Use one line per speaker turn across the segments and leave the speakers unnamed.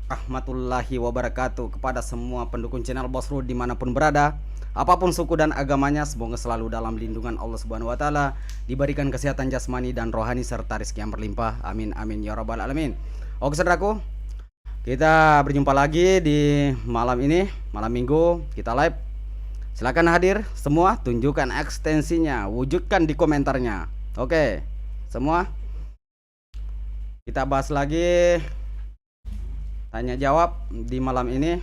Rahmatullahi wabarakatuh kepada semua pendukung channel Bos Rud dimanapun berada, apapun suku dan agamanya, semoga selalu dalam lindungan Allah Subhanahu Wa Taala, diberikan kesehatan jasmani dan rohani serta rezeki yang berlimpah. Amin amin ya robbal alamin. Oke saudaraku, kita berjumpa lagi di malam ini, malam minggu kita live. Silakan hadir semua, tunjukkan ekstensinya, wujudkan di komentarnya. Oke, semua kita bahas lagi tanya jawab di malam ini.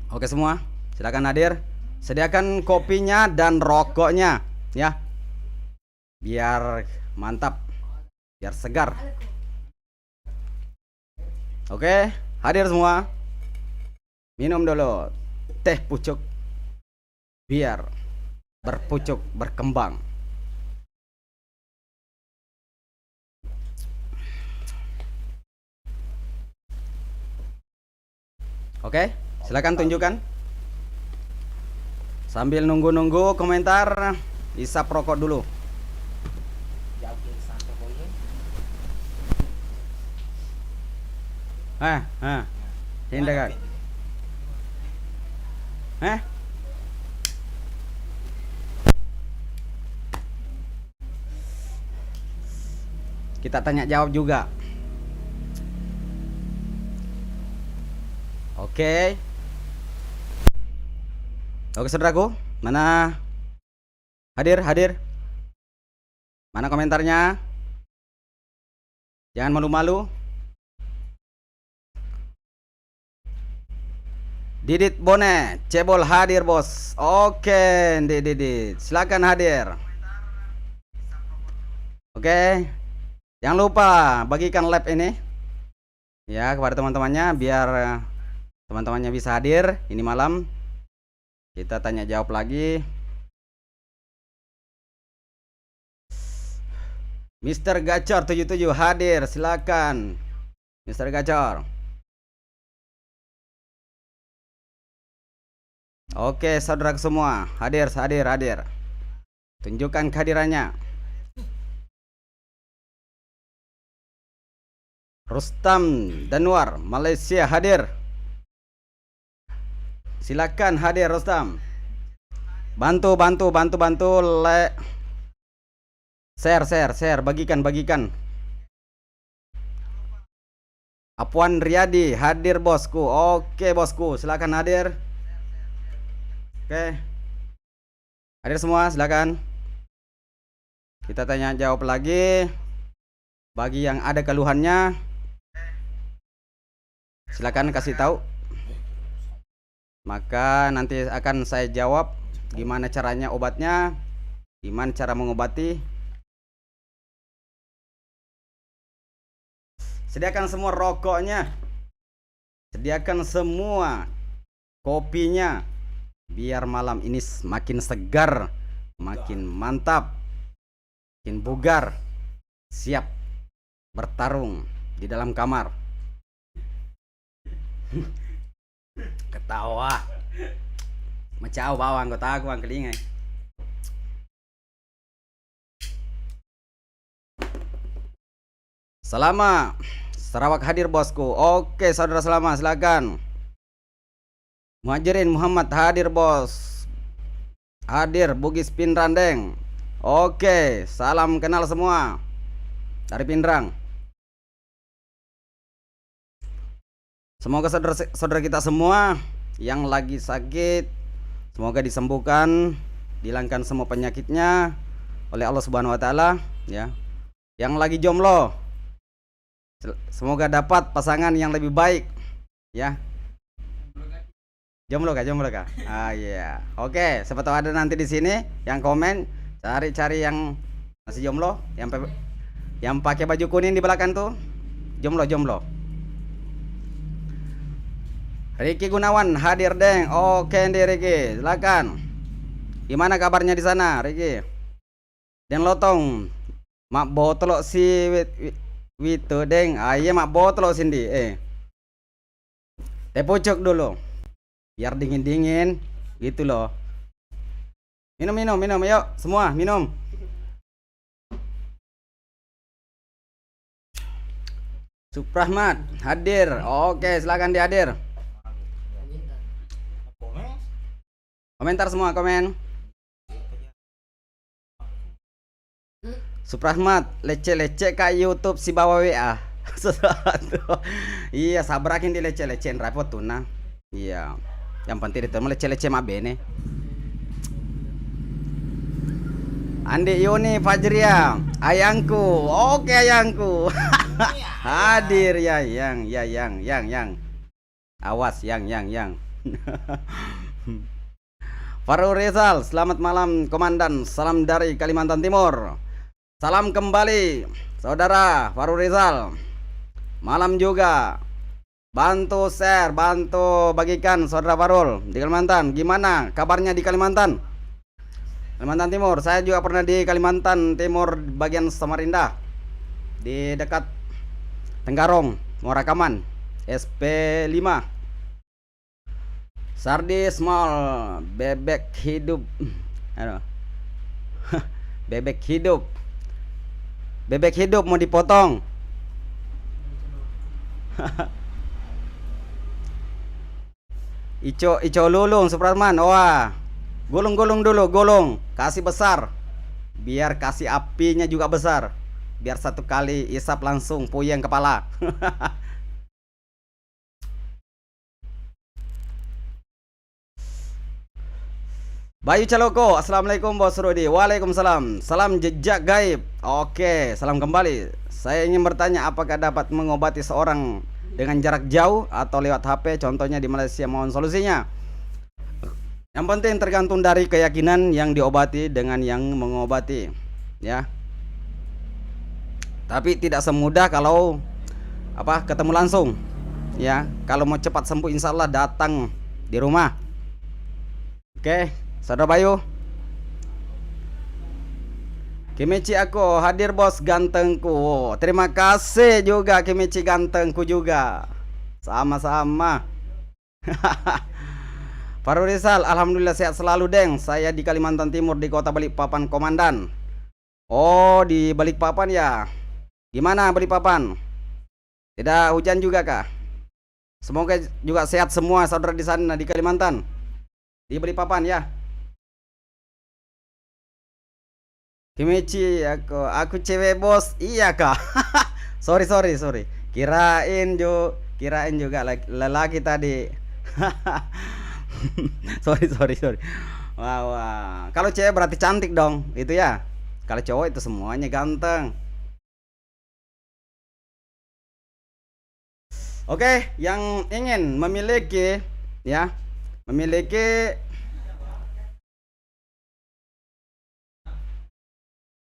Oke semua, silakan hadir. Sediakan kopinya dan rokoknya ya, biar mantap, biar segar. Oke, hadir semua. Minum dulu teh pucuk biar berpucuk berkembang. Oke, silakan tunjukkan. Sambil nunggu-nunggu komentar, isap rokok dulu. Hinda kak. Kita tanya jawab juga. Oke. Oke saudaraku, mana hadir? Mana komentarnya? Jangan malu-malu. Didit Bonet, cebol hadir bos. Oke, Didit, silakan hadir. Oke, jangan lupa bagikan live ini ya kepada teman-temannya, biar teman-temannya bisa hadir ini malam. Kita tanya jawab lagi. Mr. Gacor 77 hadir, silakan Mr. Gacor. Oke saudara semua, hadir. Tunjukkan kehadirannya. Rustam Danwar Malaysia hadir. Silakan hadir Rustam. Bantu share, bagikan. Apuan Riyadi hadir bosku. Oke bosku, silakan hadir. Oke, hadir semua, silakan. Kita tanya jawab lagi. Bagi yang ada keluhannya, silakan kasih tahu. Maka nanti akan saya jawab gimana caranya obatnya, gimana cara mengobati. Sediakan semua rokoknya, sediakan semua kopinya, biar malam ini makin segar, makin mantap, makin bugar, siap bertarung di dalam kamar. Ketawa macau bawang kota aku ang kelingai. Selama Sarawak hadir bosku. Oke saudara Selama, silakan. Muhajirin Muhammad hadir bos. Hadir Bugis Pinrandeng. Oke, salam kenal semua dari Pindrang. Semoga saudara kita semua yang lagi sakit, semoga disembuhkan, dihilangkan semua penyakitnya oleh Allah Subhanahu Wa Taala ya. Yang lagi jomblo, semoga dapat pasangan yang lebih baik ya. Jomblo kah? Ah iya. Oke, siapa tahu ada nanti di sini yang komen, cari yang masih jomblo, yang pakai baju kuning di belakang tuh, jomblo. Ricky Gunawan hadir deng. Oke nih Ricky, silakan. Gimana kabarnya di sana Ricky? Dan lotong mak botol si Witu deng. Iya mak botol sindi. Teh pucuk dulu, biar dingin gitu loh. Minum, yuk semua minum. Suprahmat hadir. Oke, silakan dihadir. Komentar semua, komen. Suprahmat, lece-lece kak YouTube si bawa WA. Sesuatu. Iya, sabrakin di lece-lecein repot tuh nah. Iya. Yang penting itu lece-lece mah bene. Andi Yuni Fajria, ayangku. Oke, ayangku. Hadir ya, yang. Awas, yang. Farul Rizal, selamat malam komandan. Salam dari Kalimantan Timur. Salam kembali, saudara Farul Rizal. Malam juga. Bantu share, bantu bagikan saudara Farul di Kalimantan. Gimana kabarnya di Kalimantan? Kalimantan Timur. Saya juga pernah di Kalimantan Timur bagian Samarinda. Di dekat Tenggarong, Morakaman, SP5. Sardi small, bebek hidup. Aduh. Bebek hidup. Bebek hidup mau dipotong. Ico lulung Supratman. Wah. Gulung dulu, gulung. Kasih besar. Biar kasih apinya juga besar. Biar satu kali isap langsung puyeng kepala. Bayu Caloko, assalamualaikum Bos Rudi. Waalaikumsalam. Salam jejak gaib. Oke, salam kembali. Saya ingin bertanya, apakah dapat mengobati seorang dengan jarak jauh atau lewat HP? Contohnya di Malaysia, mohon solusinya. Yang penting tergantung dari keyakinan yang diobati dengan yang mengobati, ya. Tapi tidak semudah kalau ketemu langsung, ya. Kalau mau cepat sembuh, insya Allah datang di rumah. Oke. Saudara Bayu, Kimichi aku hadir bos gantengku. Terima kasih juga Kimichi gantengku juga. Sama-sama. Farul Rizal, alhamdulillah sehat selalu deng. Saya di Kalimantan Timur di kota Balikpapan komandan. Oh, di Balikpapan ya. Gimana Balikpapan? Tidak hujan juga kah? Semoga juga sehat semua saudara di sana di Kalimantan. Di Balikpapan ya. Kimichi, aku cewek bos. Iya kak. sorry. Kirain juga lelaki tadi. sorry. Wah. Kalau cewek berarti cantik dong, itu ya. Kalau cowok itu semuanya ganteng. Oke, yang ingin memiliki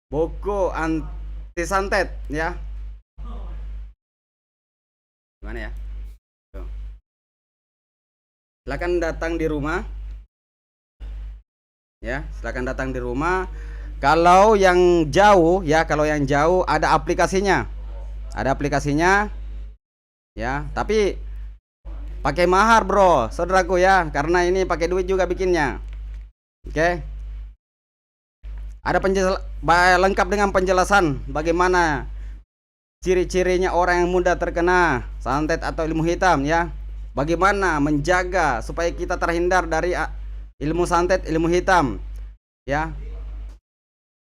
buku anti santet ya. Gimana ya? Tuh. Silakan datang di rumah. Ya, silakan datang di rumah. Kalau yang jauh ada aplikasinya. Ada aplikasinya. Ya, tapi pakai mahar, Bro. Saudaraku ya, karena ini pakai duit juga bikinnya. Oke. Ada lengkap dengan penjelasan bagaimana ciri-cirinya orang yang mudah terkena santet atau ilmu hitam ya. Bagaimana menjaga supaya kita terhindar dari ilmu santet, ilmu hitam ya.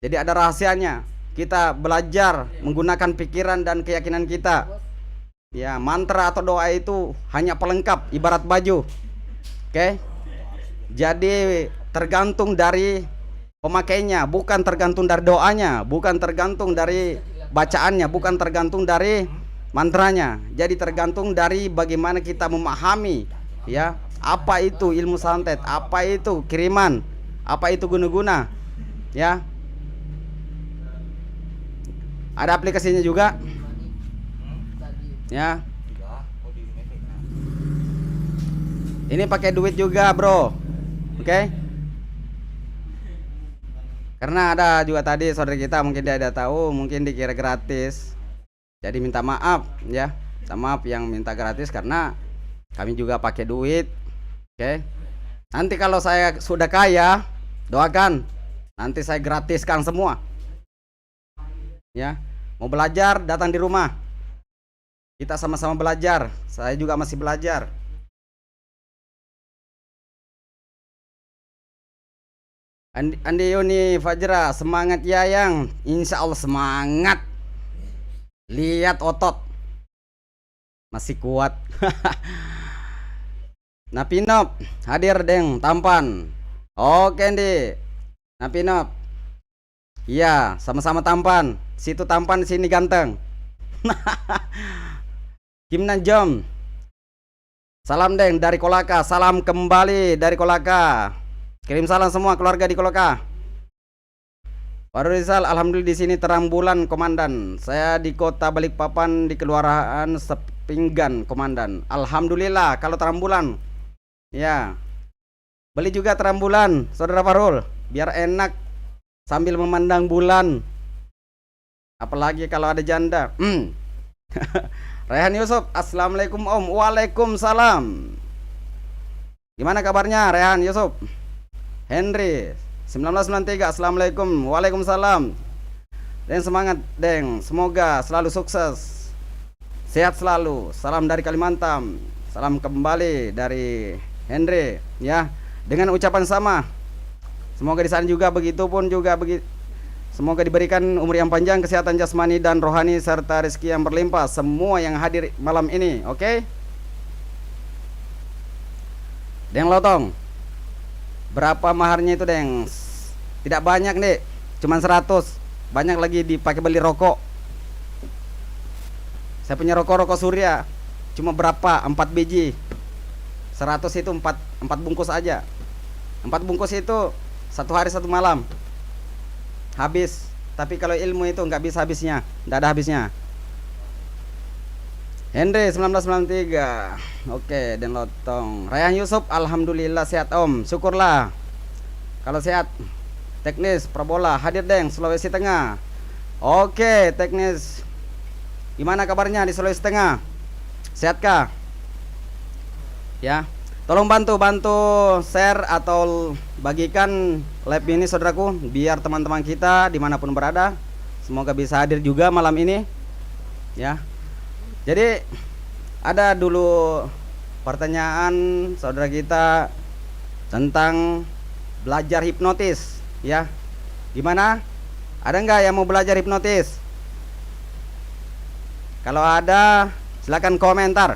Jadi ada rahasianya. Kita belajar menggunakan pikiran dan keyakinan kita. Ya, mantra atau doa itu hanya pelengkap ibarat baju. Oke. Jadi tergantung dari pemakainya, bukan tergantung dari doanya, bukan tergantung dari bacaannya, bukan tergantung dari mantranya. Jadi tergantung dari bagaimana kita memahami ya, apa itu ilmu santet, apa itu kiriman, apa itu guna-guna ya. Ada aplikasinya juga ya. Ini pakai duit juga, Bro. Oke. Karena ada juga tadi saudara kita mungkin dia ada tahu, mungkin dikira gratis. Jadi minta maaf ya. Minta maaf yang minta gratis karena kami juga pakai duit. Oke. Nanti kalau saya sudah kaya, doakan. Nanti saya gratiskan semua. Ya. Mau belajar datang di rumah. Kita sama-sama belajar. Saya juga masih belajar. Andi Yuni Fajra, semangat ya yang. Insya Allah semangat. Lihat otot. Masih kuat. Napinop, hadir deng, tampan. Oke Andi. Napinop. Iya, sama-sama tampan. Situ tampan, sini ganteng. Gimana Jom? Salam deng dari Kolaka, salam kembali dari Kolaka. Kirim salam semua keluarga di Kolaka. Pak Rizal, alhamdulillah di sini terang bulan komandan. Saya di kota Balikpapan di kelurahan Sepinggan komandan. Alhamdulillah kalau terang bulan. Ya. Beli juga terang bulan, Saudara Farul, biar enak sambil memandang bulan. Apalagi kalau ada janda. Rehan Yusuf, assalamualaikum Om. Waalaikumsalam. Gimana kabarnya Rehan Yusuf? Henry 1993, assalamualaikum. Waalaikumsalam. Dan semangat deng, semoga selalu sukses, sehat selalu. Salam dari Kalimantan. Salam kembali dari Henry ya. Dengan ucapan sama. Semoga di sana juga begitu pun juga begitu. Semoga diberikan umur yang panjang, kesehatan jasmani dan rohani serta rezeki yang berlimpah semua yang hadir malam ini. Oke? Deng Lotong. Berapa maharnya itu, Deng? Tidak banyak, Dek. Cuman 100. Banyak lagi dipakai beli rokok. Saya punya rokok Surya. Cuma berapa? 4 biji. 100 itu 4 bungkus aja. 4 bungkus itu 1 hari 1 malam. Habis. Tapi kalau ilmu itu nggak bisa habisnya. Nggak ada habisnya. Henry 1993. Oke, dan Lotong. Rayhan Yusuf, alhamdulillah sehat Om. Syukurlah. Kalau sehat. Teknis Prabola hadir deng Sulawesi Tengah. Oke, teknis. Gimana kabarnya di Sulawesi Tengah? Sehatkah? Ya. Tolong bantu share atau bagikan live ini saudaraku, biar teman-teman kita dimanapun berada semoga bisa hadir juga malam ini ya. Jadi ada dulu pertanyaan saudara kita tentang belajar hipnotis ya. Gimana? Ada nggak yang mau belajar hipnotis? Kalau ada silakan komentar,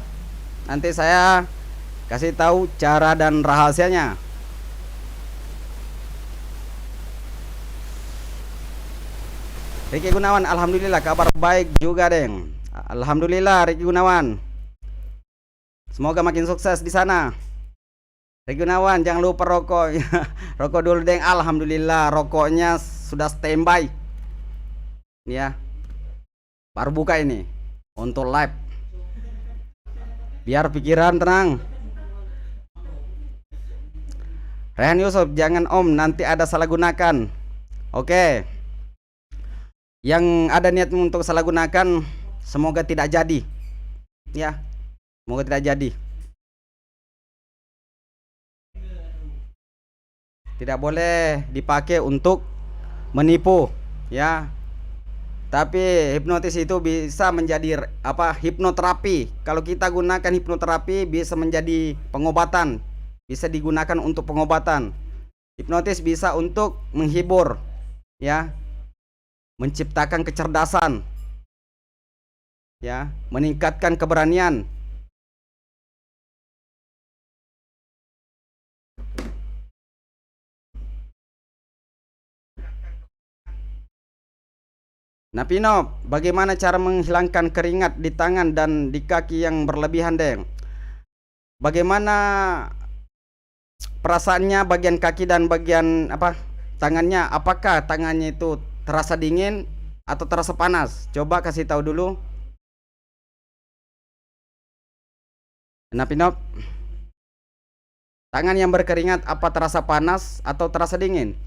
nanti saya kasih tahu cara dan rahasianya. Riki Gunawan, alhamdulillah kabar baik juga deng. Alhamdulillah Riki Gunawan. Semoga makin sukses di sana. Riki Gunawan, jangan lupa rokok. Rokok dulu deng. Alhamdulillah rokoknya sudah standby. Ya. Baru buka ini untuk live. Biar pikiran tenang. Rehan Yusuf, jangan Om, nanti ada salah gunakan. Oke. Yang ada niat untuk salah gunakan, semoga tidak jadi. Ya. Semoga tidak jadi. Tidak boleh dipakai untuk menipu, ya. Tapi hipnotis itu bisa menjadi hipnoterapi. Kalau kita gunakan hipnoterapi bisa menjadi pengobatan. Bisa digunakan untuk pengobatan. Hipnotis bisa untuk menghibur, ya, menciptakan kecerdasan, ya, meningkatkan keberanian. Nah Pino, bagaimana cara menghilangkan keringat di tangan dan di kaki yang berlebihan, Deng? Bagaimana perasaannya bagian kaki dan bagian tangannya? Apakah tangannya itu terasa dingin atau terasa panas? Coba kasih tahu dulu. Nah Pinop, tangan yang berkeringat apa terasa panas atau terasa dingin?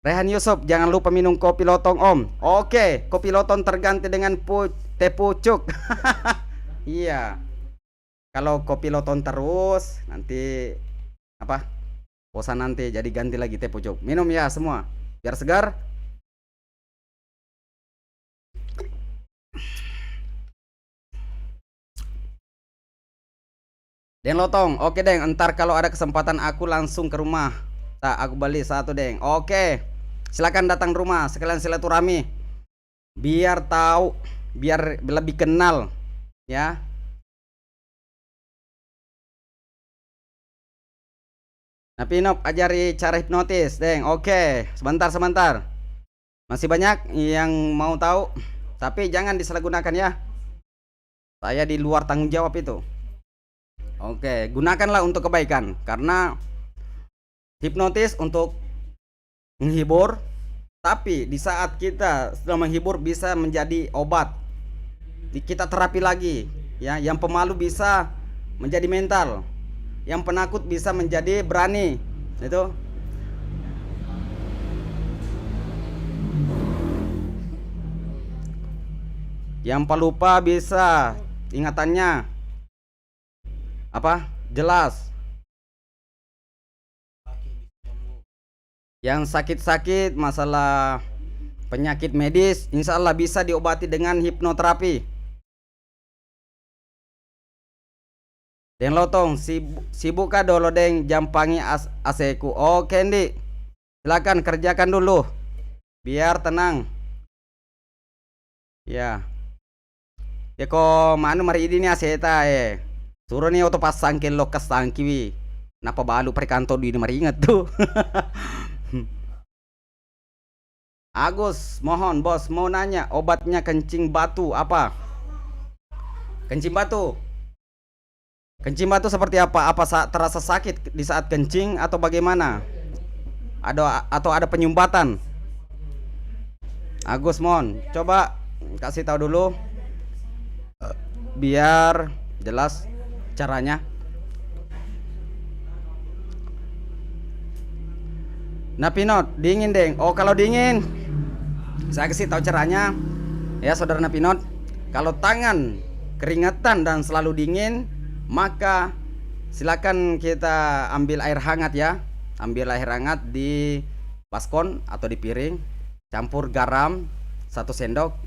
Rehan Yusuf, jangan lupa minum kopi lotong Om. Oke, kopi lotong terganti dengan teh pucuk. Iya. Kalau kopi lotong terus nanti bosan nanti, jadi ganti lagi teh pucuk. Minum ya semua biar segar. Deng Lotong, oke Deng, entar kalau ada kesempatan aku langsung ke rumah. Tak, aku beli satu Deng. Oke, silakan datang rumah, sekalian silaturahmi. Biar tahu, biar lebih kenal, ya. Nah, Pinop ajari cara hipnotis, Deng. Oke, sebentar. Masih banyak yang mau tahu, tapi jangan disalahgunakan ya. Saya di luar tanggung jawab itu. Oke, gunakanlah untuk kebaikan karena hipnotis untuk menghibur, tapi di saat kita sedang menghibur bisa menjadi obat. Kita terapi lagi, ya. Yang pemalu bisa menjadi mental, yang penakut bisa menjadi berani. Itu. Yang pelupa bisa ingatannya apa? Jelas. Yang sakit-sakit masalah penyakit medis, insya Allah bisa diobati dengan hipnoterapi. Den Lotong, sibuk kah dolo deng jampangi aseku. Oke Ndi, silakan kerjakan dulu biar tenang. Ya. Ya kok manu mari ini aseta suruh nih auto pasang ke lokas tangkiwi. Napa balu perkanto di mari ingat tuh. Agus, mohon bos mau nanya obatnya kencing batu apa? Kencing batu. Kencing batu seperti apa? Apa terasa sakit di saat kencing atau bagaimana? Atau ada penyumbatan? Agus, mohon coba kasih tahu dulu biar jelas caranya. Nah Pinot, dingin Deng. Oh kalau dingin saya kasih tahu caranya ya saudara Napinot. Kalau tangan keringetan dan selalu dingin, maka silakan kita ambil air hangat ya. Ambil air hangat di baskom atau di piring, campur garam 1 sendok.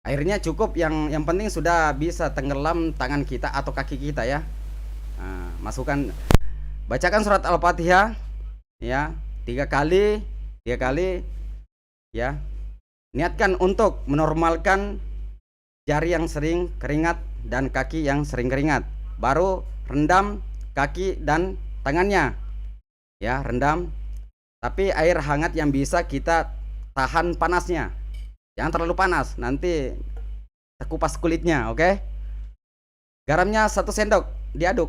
Airnya cukup, yang penting sudah bisa tenggelam tangan kita atau kaki kita ya. Nah, masukkan, bacakan surat Al-Fatihah ya 3 kali ya. Niatkan untuk menormalkan jari yang sering keringat dan kaki yang sering keringat. Baru rendam kaki dan tangannya ya, rendam. Tapi air hangat yang bisa kita tahan panasnya, jangan terlalu panas, nanti terkupas kulitnya. Oke. Garamnya 1 sendok diaduk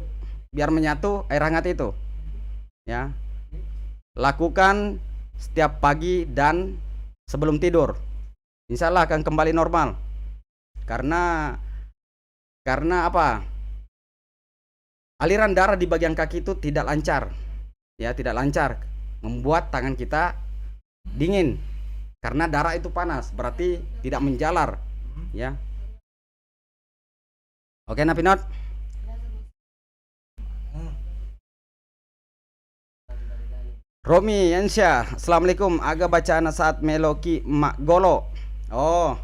biar menyatu air hangat itu ya. Lakukan setiap pagi dan sebelum tidur, insya Allah akan kembali normal. Karena apa? Aliran darah di bagian kaki itu tidak lancar ya, tidak lancar, membuat tangan kita dingin karena darah itu panas, berarti tidak menjalar ya. Oke Napinot. Romi Yansya, assalamualaikum. Aga bacaan saat meloki mak golo. Oh,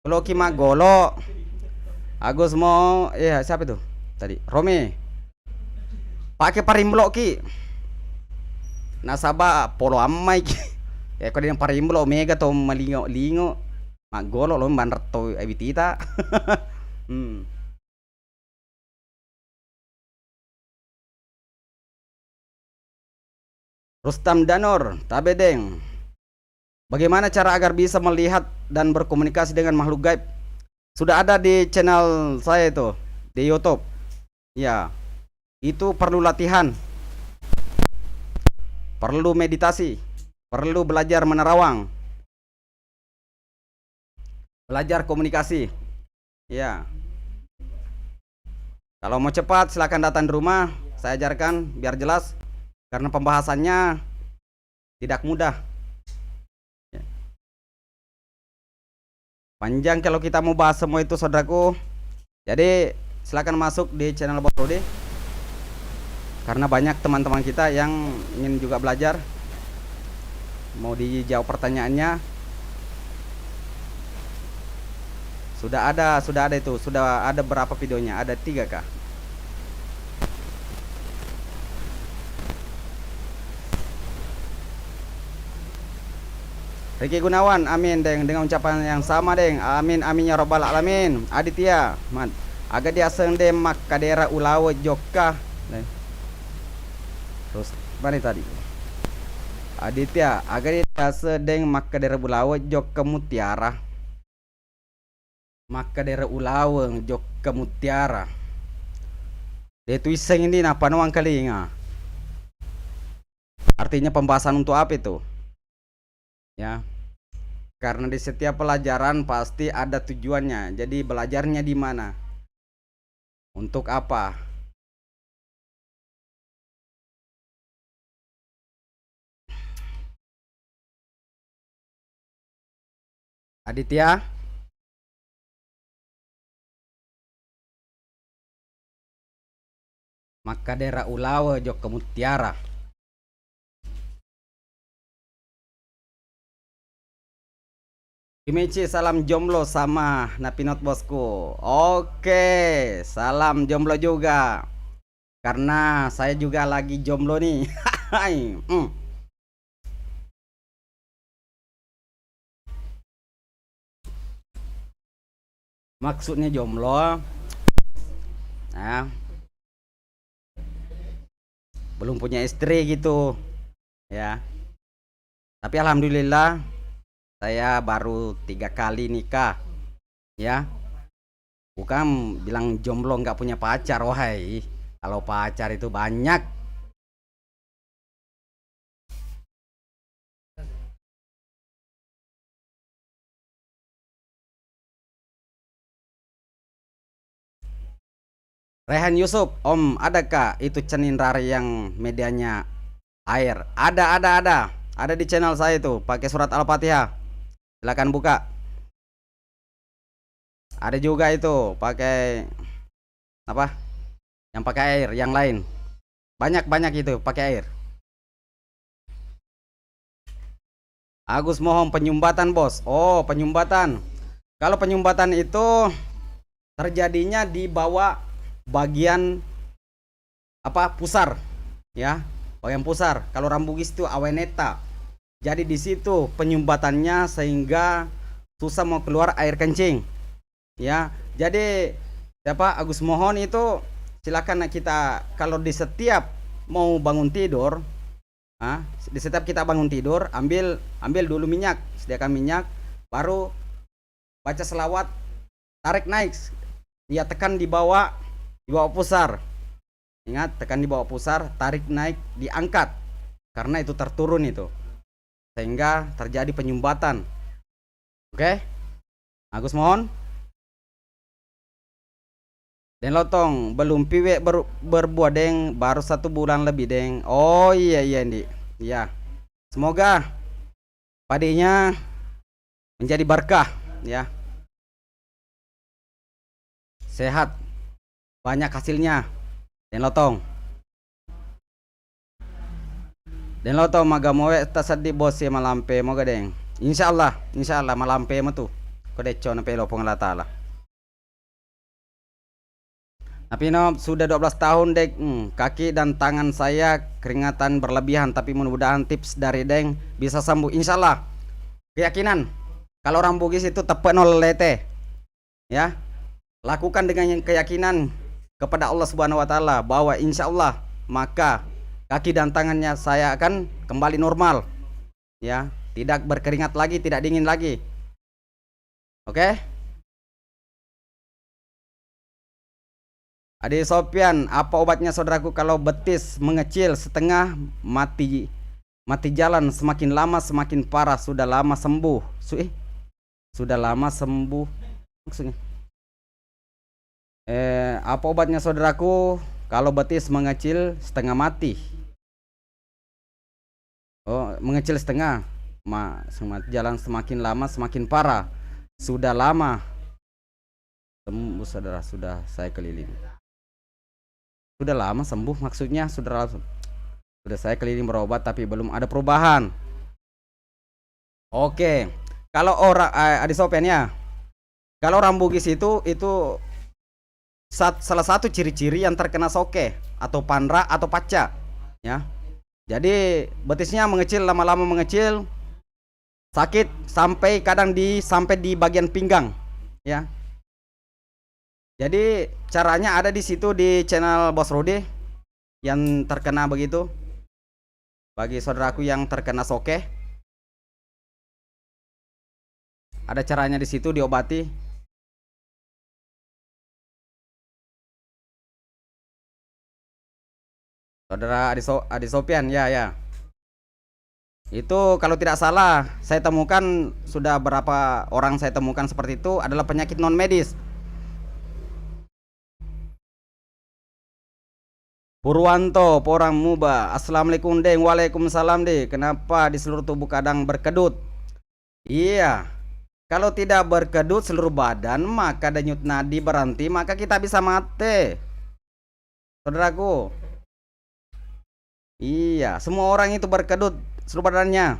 meloki mak golo. Agus mau siapa itu tadi? Romi. Pakai parimlo ki. Nasaba polo amai ki. Ya kau yang parimlo mega to malingo mak golo lo manrat to abitita. Rustam Danor, Tabedeng. Bagaimana cara agar bisa melihat dan berkomunikasi dengan makhluk gaib? Sudah ada di channel saya itu di YouTube. Ya, itu perlu latihan, perlu meditasi, perlu belajar menerawang, belajar komunikasi. Ya. Kalau mau cepat silakan datang di rumah, saya ajarkan biar jelas. Karena pembahasannya tidak mudah ya. Panjang kalau kita mau bahas semua itu saudaraku. Jadi silakan masuk di channel Bos Rudi, karena banyak teman-teman kita yang ingin juga belajar. Mau dijawab pertanyaannya, sudah ada itu, sudah ada berapa videonya? Ada 3 kah? Ricky Gunawan, amin deng, dengan ucapan yang sama deng, amin amin ya robbal alamin. Aditya, agak dia sendem mak kadera ulawa jokka. Terus mana tadi? Aditya, agak dia sedeng mak kadera ulawa jokka mutiara. Mak kadera ulawa jokka mutiara. Dia tu iseng ini napa nuang kali nga. Artinya pembahasan untuk apa itu? Ya, karena di setiap pelajaran pasti ada tujuannya. Jadi belajarnya di mana, untuk apa. Aditya, maka daerah ulawa jok kemutiara. Imici salam jomblo sama Napinot bosku. Oke, salam jomblo juga. Karena saya juga lagi jomblo nih. Maksudnya jomblo. Nah, belum punya istri gitu. Ya. Tapi alhamdulillah saya baru 3 kali nikah, ya. Bukan bilang jomblo nggak punya pacar, wahai. Kalau pacar itu banyak. Rehan Yusuf, Om, adakah itu Cenin Rari yang medianya air? Ada di channel saya itu, pakai surat Al-Fatihah. Silakan buka. Ada juga itu pakai apa? Yang pakai air, yang lain. Banyak itu pakai air. Agus mohon penyumbatan, Bos. Oh, penyumbatan. Kalau penyumbatan itu terjadinya di bawah bagian apa? Pusar, ya. Bagian pusar. Kalau rambugis itu aweneta. Jadi di situ penyumbatannya sehingga susah mau keluar air kencing. Ya, jadi siapa Agus mohon itu silakan kita kalau di setiap mau bangun tidur, di setiap kita bangun tidur ambil dulu minyak, sediakan minyak, baru baca selawat, tarik naik, dia tekan di bawah pusar. Ingat, tekan di bawah pusar, tarik naik, diangkat karena itu terturun itu sehingga terjadi penyumbatan. Oke, Agus mohon. Den lotong belum piwe berbuah deng, baru 1 bulan lebih deng. Oh iya Indi, iya. Semoga padinya menjadi berkah, ya. Sehat, banyak hasilnya. Den lotong maga mowe tasadi bos ya malampe moga deng. Insyaallah malampe matu. Kodeco na pelo pong latala. Tapi no, sudah 12 tahun dek, kaki dan tangan saya keringatan berlebihan, tapi mudah-mudahan tips dari deng bisa sembuh insyaallah. Keyakinan kalau orang Bugis itu tepat nol lete, ya. Lakukan dengan keyakinan kepada Allah Subhanahu wa taala bahwa insyaallah maka kaki dan tangannya saya akan kembali normal, ya. Tidak berkeringat lagi, tidak dingin lagi. Oke? Adi Sopian, apa obatnya saudaraku kalau betis mengecil setengah mati jalan, semakin lama semakin parah, sudah lama sembuh. Sudah lama sembuh maksudnya. Apa obatnya saudaraku kalau betis mengecil setengah mati? Oh, mengecil setengah, jalan semakin lama semakin parah, sudah lama sembuh saudara, sudah saya keliling. Sudah lama sembuh maksudnya sudah saya keliling berobat tapi belum ada perubahan. Oke, kalau orang Adi Sopian ya, kalau orang Bugis itu salah satu ciri-ciri yang terkena soke atau panra atau paca, ya. Jadi betisnya mengecil, lama-lama mengecil sakit sampai kadang sampai di bagian pinggang, ya. Jadi caranya ada di situ di channel Bos Rudi yang terkena begitu. Bagi saudaraku yang terkena soke, ada caranya di situ diobati. Saudara Adi Sopian, ya ya. Itu kalau tidak salah saya temukan, sudah berapa orang saya temukan seperti itu adalah penyakit non medis. Purwanto Porang Muba, assalamualaikum deng. Waalaikumsalam deh. Kenapa di seluruh tubuh kadang berkedut? Iya, kalau tidak berkedut seluruh badan maka denyut nadi berhenti, maka kita bisa mati, saudaraku. Iya, semua orang itu berkedut seluruh badannya,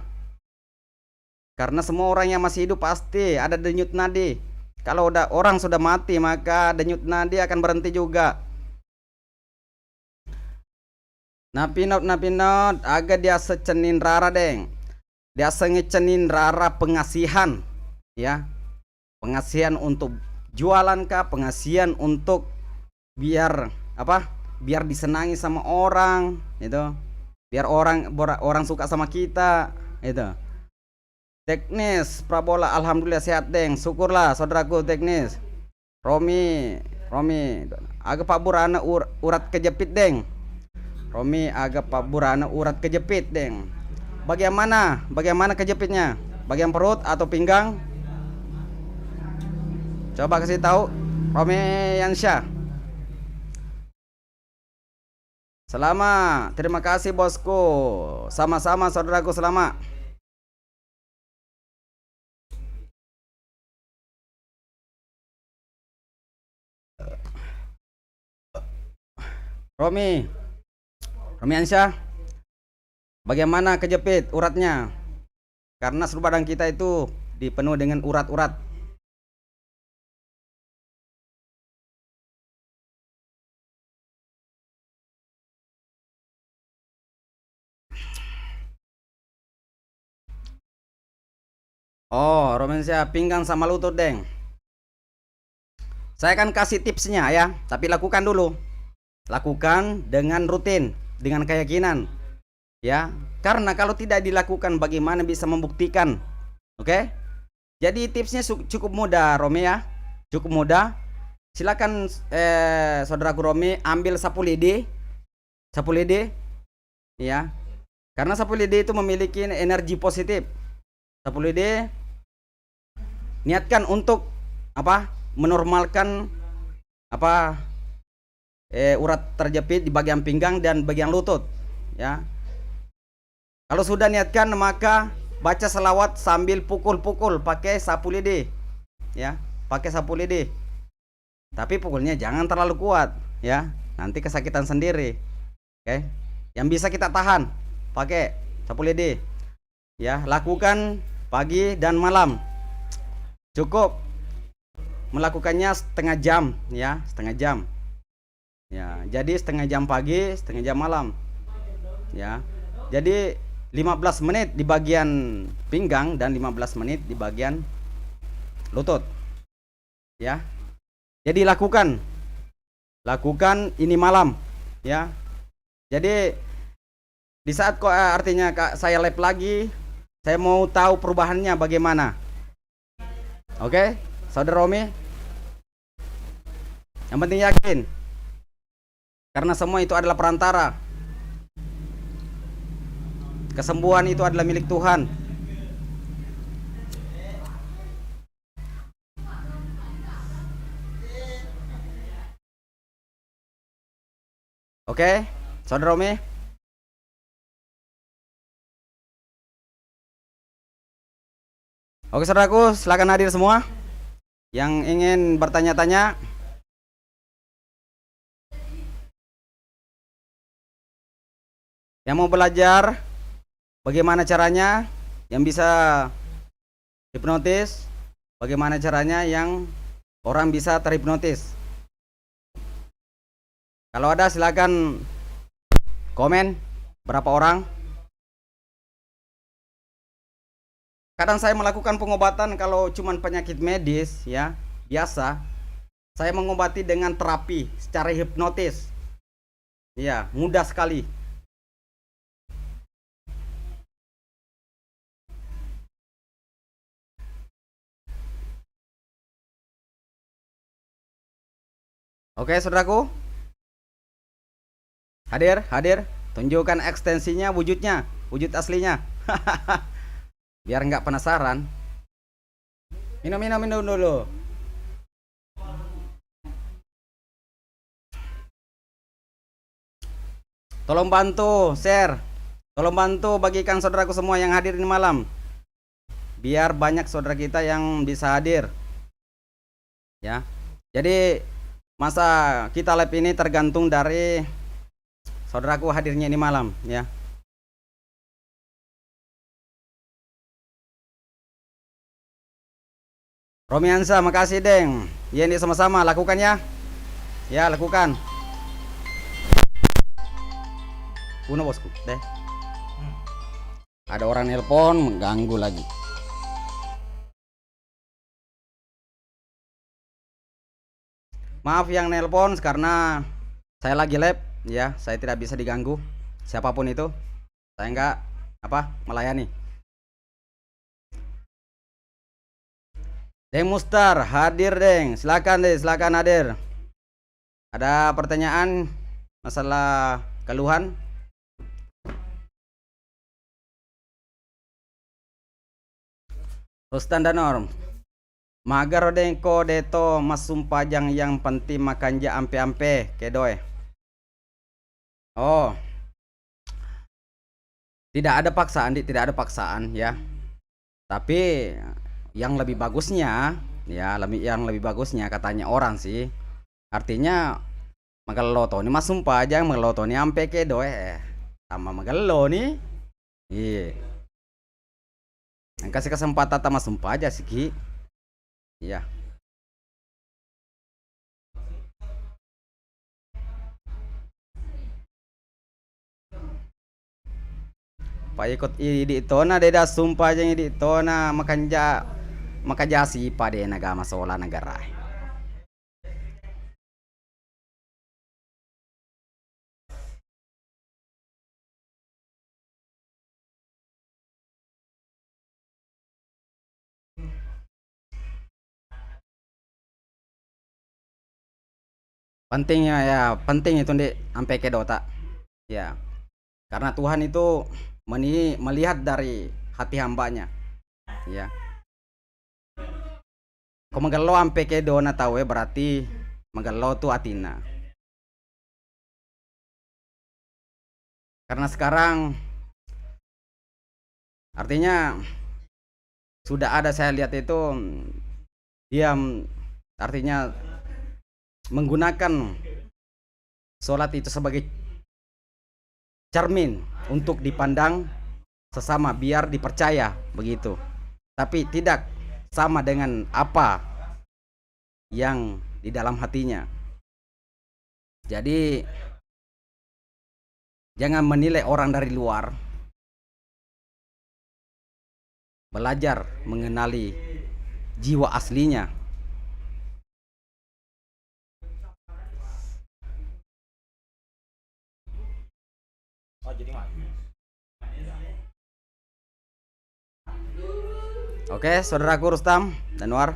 karena semua orang yang masih hidup pasti ada denyut nadi. Kalau udah orang sudah mati maka denyut nadi akan berhenti juga. Napinot agak dia secenin rara deng. Dia ngecenin rara pengasihan, ya. Pengasihan untuk jualan kah, pengasihan untuk biar apa? Biar disenangi sama orang, itu. Biar orang suka sama kita, itu. Teknis Prabola, alhamdulillah sehat deng. Syukurlah saudaraku teknis. Romi agak Pak Burana urat kejepit deng. Romi agak Pak Burana urat kejepit deng. Bagaimana kejepitnya? Bagian perut atau pinggang? Coba kasih tahu Romi Yansyah. Selamat, terima kasih bosku. Sama-sama saudaraku, selamat. Romi Ansyah, bagaimana kejepit uratnya? Karena seluruh badan kita itu dipenuhi dengan urat-urat. Oh, Romi Ansyah, pinggang sama lutut deng. Saya akan kasih tipsnya ya, tapi lakukan dulu. Lakukan dengan rutin, dengan keyakinan, ya. Karena kalau tidak dilakukan bagaimana bisa membuktikan? Oke? Jadi tipsnya cukup mudah Romi ya, cukup mudah. Silakan saudaraku Romi ambil sapu lidi, ya. Karena sapu lidi itu memiliki energi positif. Sapu lidi niatkan untuk apa? Menormalkan apa? Urat terjepit di bagian pinggang dan bagian lutut, ya. Kalau sudah niatkan maka baca selawat sambil pukul-pukul pakai sapu lidi, ya, pakai sapu lidi. Tapi pukulnya jangan terlalu kuat, ya, nanti kesakitan sendiri. Oke, yang bisa kita tahan pakai sapu lidi, ya. Lakukan pagi dan malam. Cukup melakukannya setengah jam, ya, setengah jam. Ya, jadi setengah jam pagi, setengah jam malam. Ya. Jadi 15 menit di bagian pinggang dan 15 menit di bagian lutut. Ya. Jadi lakukan ini malam, ya. Jadi di saat artinya saya live lagi, saya mau tahu perubahannya bagaimana. Oke, Saudara Romi. Yang penting yakin. Karena semua itu adalah perantara. Kesembuhan itu adalah milik Tuhan. Oke, Saudara Romi. Oke, saudaraku, silakan hadir semua yang ingin bertanya-tanya. Yang mau belajar bagaimana caranya yang bisa hipnotis, bagaimana caranya yang orang bisa terhipnotis. Kalau ada silakan komen berapa orang. Kadang saya melakukan pengobatan kalau cuman penyakit medis ya, biasa. Saya mengobati dengan terapi secara hipnotis. Ya, mudah sekali. Oke, saudaraku. Hadir. Tunjukkan ekstensinya, wujudnya, wujud aslinya. Biar nggak penasaran. Minum dulu. Tolong bantu share. Tolong bantu bagikan saudaraku semua yang hadir ini malam. Biar banyak saudara kita yang bisa hadir. Ya. Jadi masa kita live ini tergantung dari saudaraku hadirnya ini malam, ya. Romiansa, makasih Deng. Ya, ini sama-sama lakukan ya. Ya, lakukan. Puno bosku, deh. Ada orang nelpon mengganggu lagi. Maaf yang nelpon karena saya lagi live ya, saya tidak bisa diganggu siapapun itu. Saya enggak melayani. Deng Mustar hadir Deng, silakan deh, silakan hadir. Ada pertanyaan masalah keluhan? Rustan Danor, magar deng ko deto masum pajang yang penting makan ja ampe-ampe kedoe. Oh, tidak ada paksaan, tidak ada paksaan ya. Tapi yang lebih bagusnya ya, yang lebih bagusnya katanya orang sih, artinya magaloto ni masum pajang magaloto ni ampe kedoe sama magalo nih. Iya. Yang kasih kesempatan sama sumpah aja sih Ki. Iya. Pak ikut idi tona deda sumpah aja idi tona makajasi pada negara masalah negara. Pentingnya ya, penting itu Dek, sampai ke dota. Ya. Karena Tuhan itu melihat dari hati hambanya. Ya. Kau magalo ampe ke dona tahu berarti magalo tu atina. Karena sekarang artinya sudah ada, saya lihat itu dia artinya menggunakan sholat itu sebagai cermin untuk dipandang sesama biar dipercaya begitu, tapi tidak sama dengan apa yang di dalam hatinya. Jadi jangan menilai orang dari luar, belajar mengenali jiwa aslinya. Oke, saudaraku Rustam Danwar.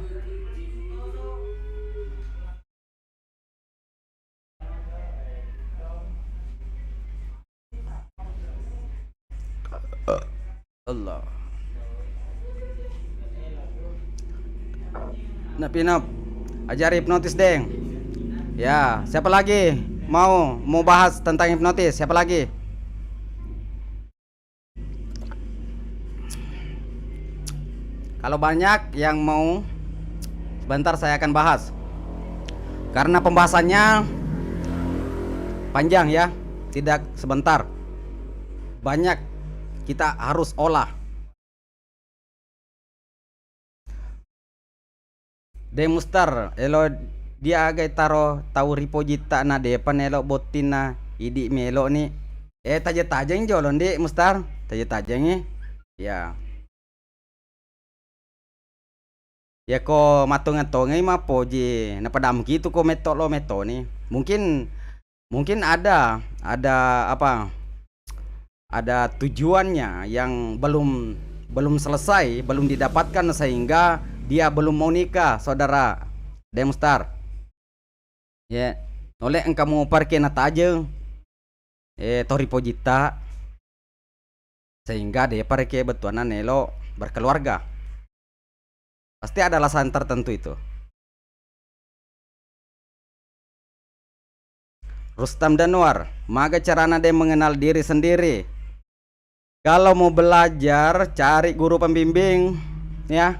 Allah. Pinap, ajar hipnotis Deng. Ya, siapa lagi mau bahas tentang hipnotis? Siapa lagi? Kalau banyak yang mau, sebentar saya akan bahas. Karena pembahasannya panjang ya, tidak sebentar. Banyak kita harus olah. Demustar, elo dia agak tahu ripojita na depan elo botina idi melo ni. Taja-tajang jolon di Mustar, taja-tajang ya. Ya ko matongan-tongai mah poji napadam gitu ko meto lo meto nih. Mungkin ada apa? Ada tujuannya yang belum selesai, belum didapatkan sehingga dia belum mau nikah, saudara Demstar. Ya, oleh engkau mau parkir nata aja, tori pojita, sehingga dia parkir betuanan nelo berkeluarga. Pasti ada alasan tertentu itu. Rustam Danwar, maga carana dia mengenal diri sendiri. Kalau mau belajar, cari guru pembimbing, ya.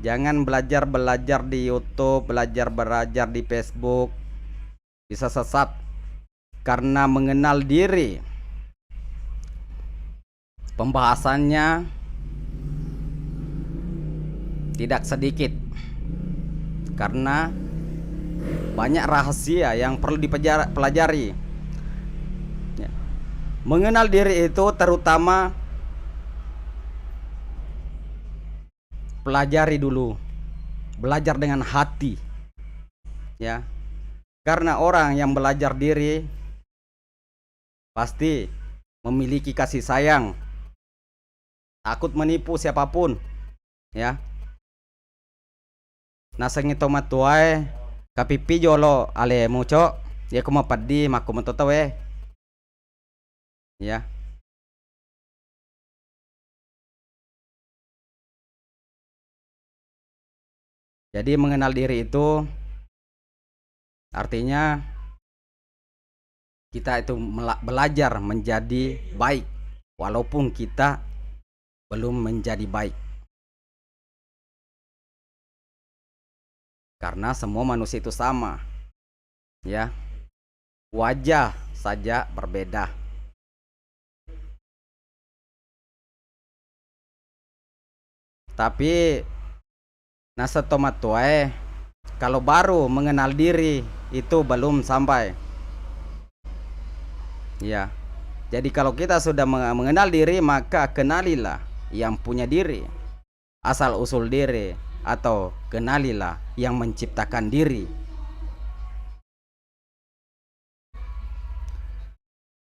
Jangan belajar di YouTube, belajar di Facebook. Bisa sesat karena mengenal diri. Pembahasannya tidak sedikit. Karena banyak rahasia yang perlu dipelajari. Ya. Mengenal diri itu terutama pelajari dulu, belajar dengan hati, ya. Karena orang yang belajar diri pasti memiliki kasih sayang, takut menipu siapapun, ya. Nasang ito matuay kapipi jolo ale muco ya kuma padi maku matotawe, ya. Jadi mengenal diri itu artinya kita itu belajar menjadi baik walaupun kita belum menjadi baik. Karena semua manusia itu sama, ya. Wajah saja berbeda. Tapi nasa tomat tuae kalau baru mengenal diri itu belum sampai, ya. Jadi kalau kita sudah mengenal diri, maka kenalilah yang punya diri, asal usul diri, atau kenalilah yang menciptakan diri.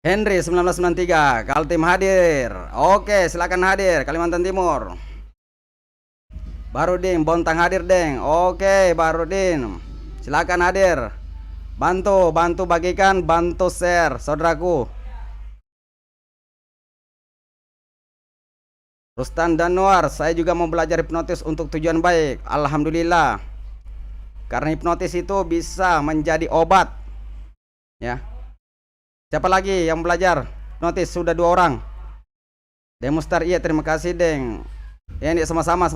Henry 1993, Kaltim hadir. Oke, silakan hadir Kalimantan Timur. Barudin Bontang hadir, Deng. Oke, Barudin. Silakan hadir. Bantu bagikan, bantu share, saudaraku. Rustan Danwar, saya juga mau belajar hipnotis untuk tujuan baik. Alhamdulillah. Karena hipnotis itu bisa menjadi obat. Ya. Siapa lagi yang belajar hipnotis? Sudah 2 orang. Demustar, iya terima kasih, Deng. Ya, ini sama-sama.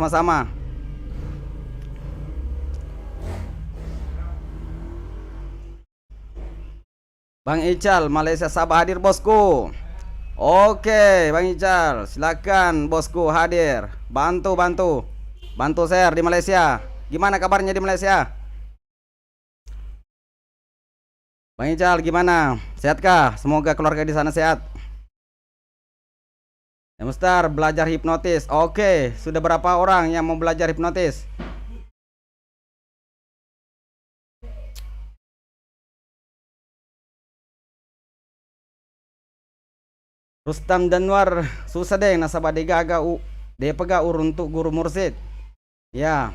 Bang Ical, Malaysia Sabah hadir, bosku. Oke, Bang Ical, silakan bosku hadir. Bantu share di Malaysia. Gimana kabarnya di Malaysia? Bang Ical, gimana? Sehatkah? Semoga keluarga di sana sehat. Ya, Mustar, belajar hipnotis. Oke, sudah berapa orang yang mau belajar hipnotis? Rustam Danwar, susah deh nasabah degaga pega untuk guru mursid. Ya.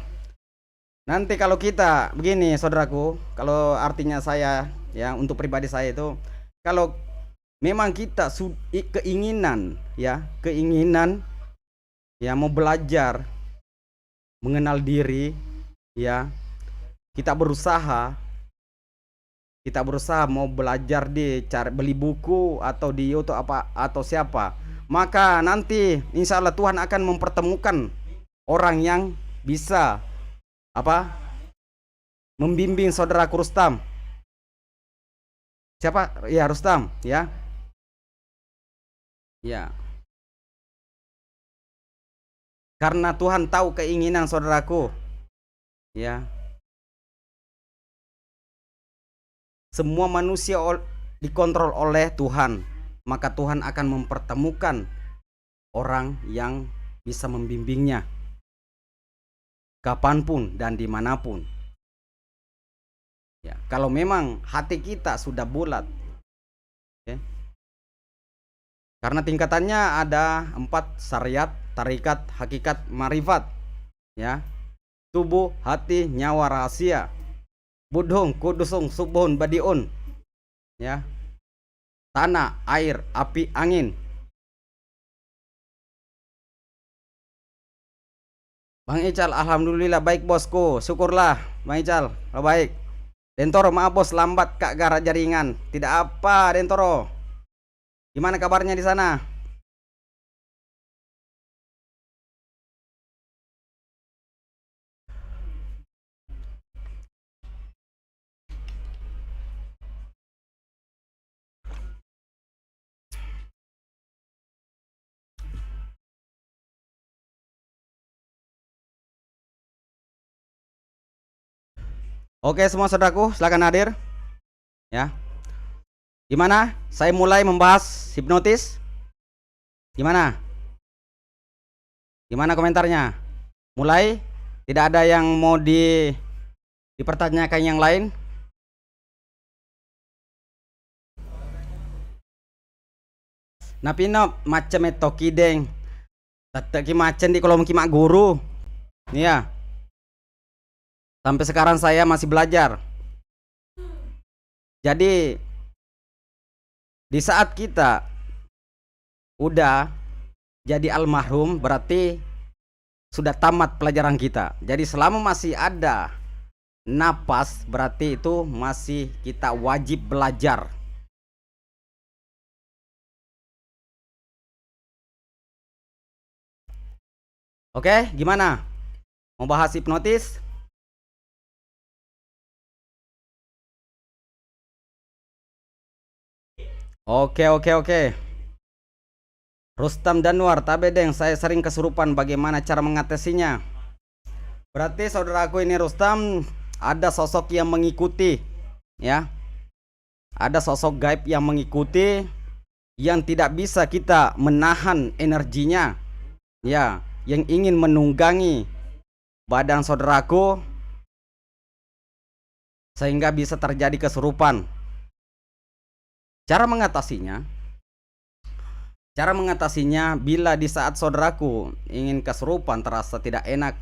Nanti kalau kita begini, saudaraku, kalau artinya saya ya untuk pribadi saya itu, kalau memang kita keinginan ya mau belajar mengenal diri, ya. Kita berusaha mau belajar cari beli buku atau di YouTube atau siapa, maka nanti insya Allah Tuhan akan mempertemukan orang yang bisa membimbing saudara Rustam. Siapa? Ya, Rustam, ya. Ya. Karena Tuhan tahu keinginan saudaraku. Ya. Semua manusia dikontrol oleh Tuhan, maka Tuhan akan mempertemukan orang yang bisa membimbingnya. kapanpun dan dimanapun. Ya, kalau memang hati kita sudah bulat, ya, karena tingkatannya ada 4: syariat, tarikat, hakikat, marifat. Ya, tubuh, hati, nyawa, rahasia, budhung, kudusung, subuhun, badiun. Ya, tanah, air, api, angin. Bang Ical, alhamdulillah baik bosku, syukurlah Bang Ical, oh, baik. Dentoro, maaf bos lambat kak gara jaringan. Tidak apa Dentoro. Gimana kabarnya di sana? Oke semua saudaraku, silakan hadir. Ya. Gimana? Saya mulai membahas hipnotis. Gimana? Gimana komentarnya? Mulai? Tidak ada yang mau dipertanyakan yang lain? Napino macam itu kideng. Tataki macam di kolom kimak guru. Iya. Sampai sekarang saya masih belajar. Jadi di saat kita udah jadi almarhum berarti sudah tamat pelajaran kita. Jadi selama masih ada napas berarti itu masih kita wajib belajar. Oke, gimana? Mau bahas hipnotis? Oke. Rustam Danwar, tabedeng, saya sering kesurupan, bagaimana cara mengatasinya? Berarti saudaraku ini Rustam ada sosok yang mengikuti, ya. Ada sosok gaib yang mengikuti, yang tidak bisa kita menahan energinya, ya, yang ingin menunggangi badan saudaraku sehingga bisa terjadi kesurupan. Cara mengatasinya bila di saat saudaraku ingin kesurupan terasa tidak enak,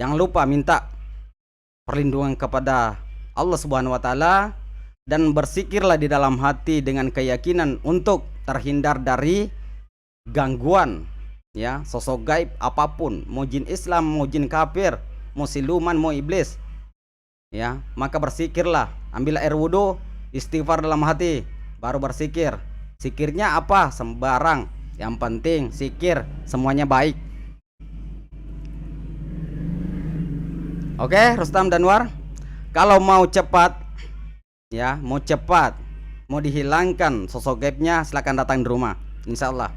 jangan lupa minta perlindungan kepada Allah Subhanahu wa taala dan bersikirlah di dalam hati dengan keyakinan untuk terhindar dari gangguan, ya, sosok gaib apapun, mau jin Islam, mau jin kafir, mau siluman, mau iblis. Ya, maka bersikirlah, ambil air wudhu, istighfar dalam hati, baru bersikir. Sikirnya apa? Sembarang, yang penting sikir semuanya baik. Oke, Rustam Danwar, kalau mau cepat, ya, mau dihilangkan sosok gaibnya, silakan datang di rumah, insya Allah.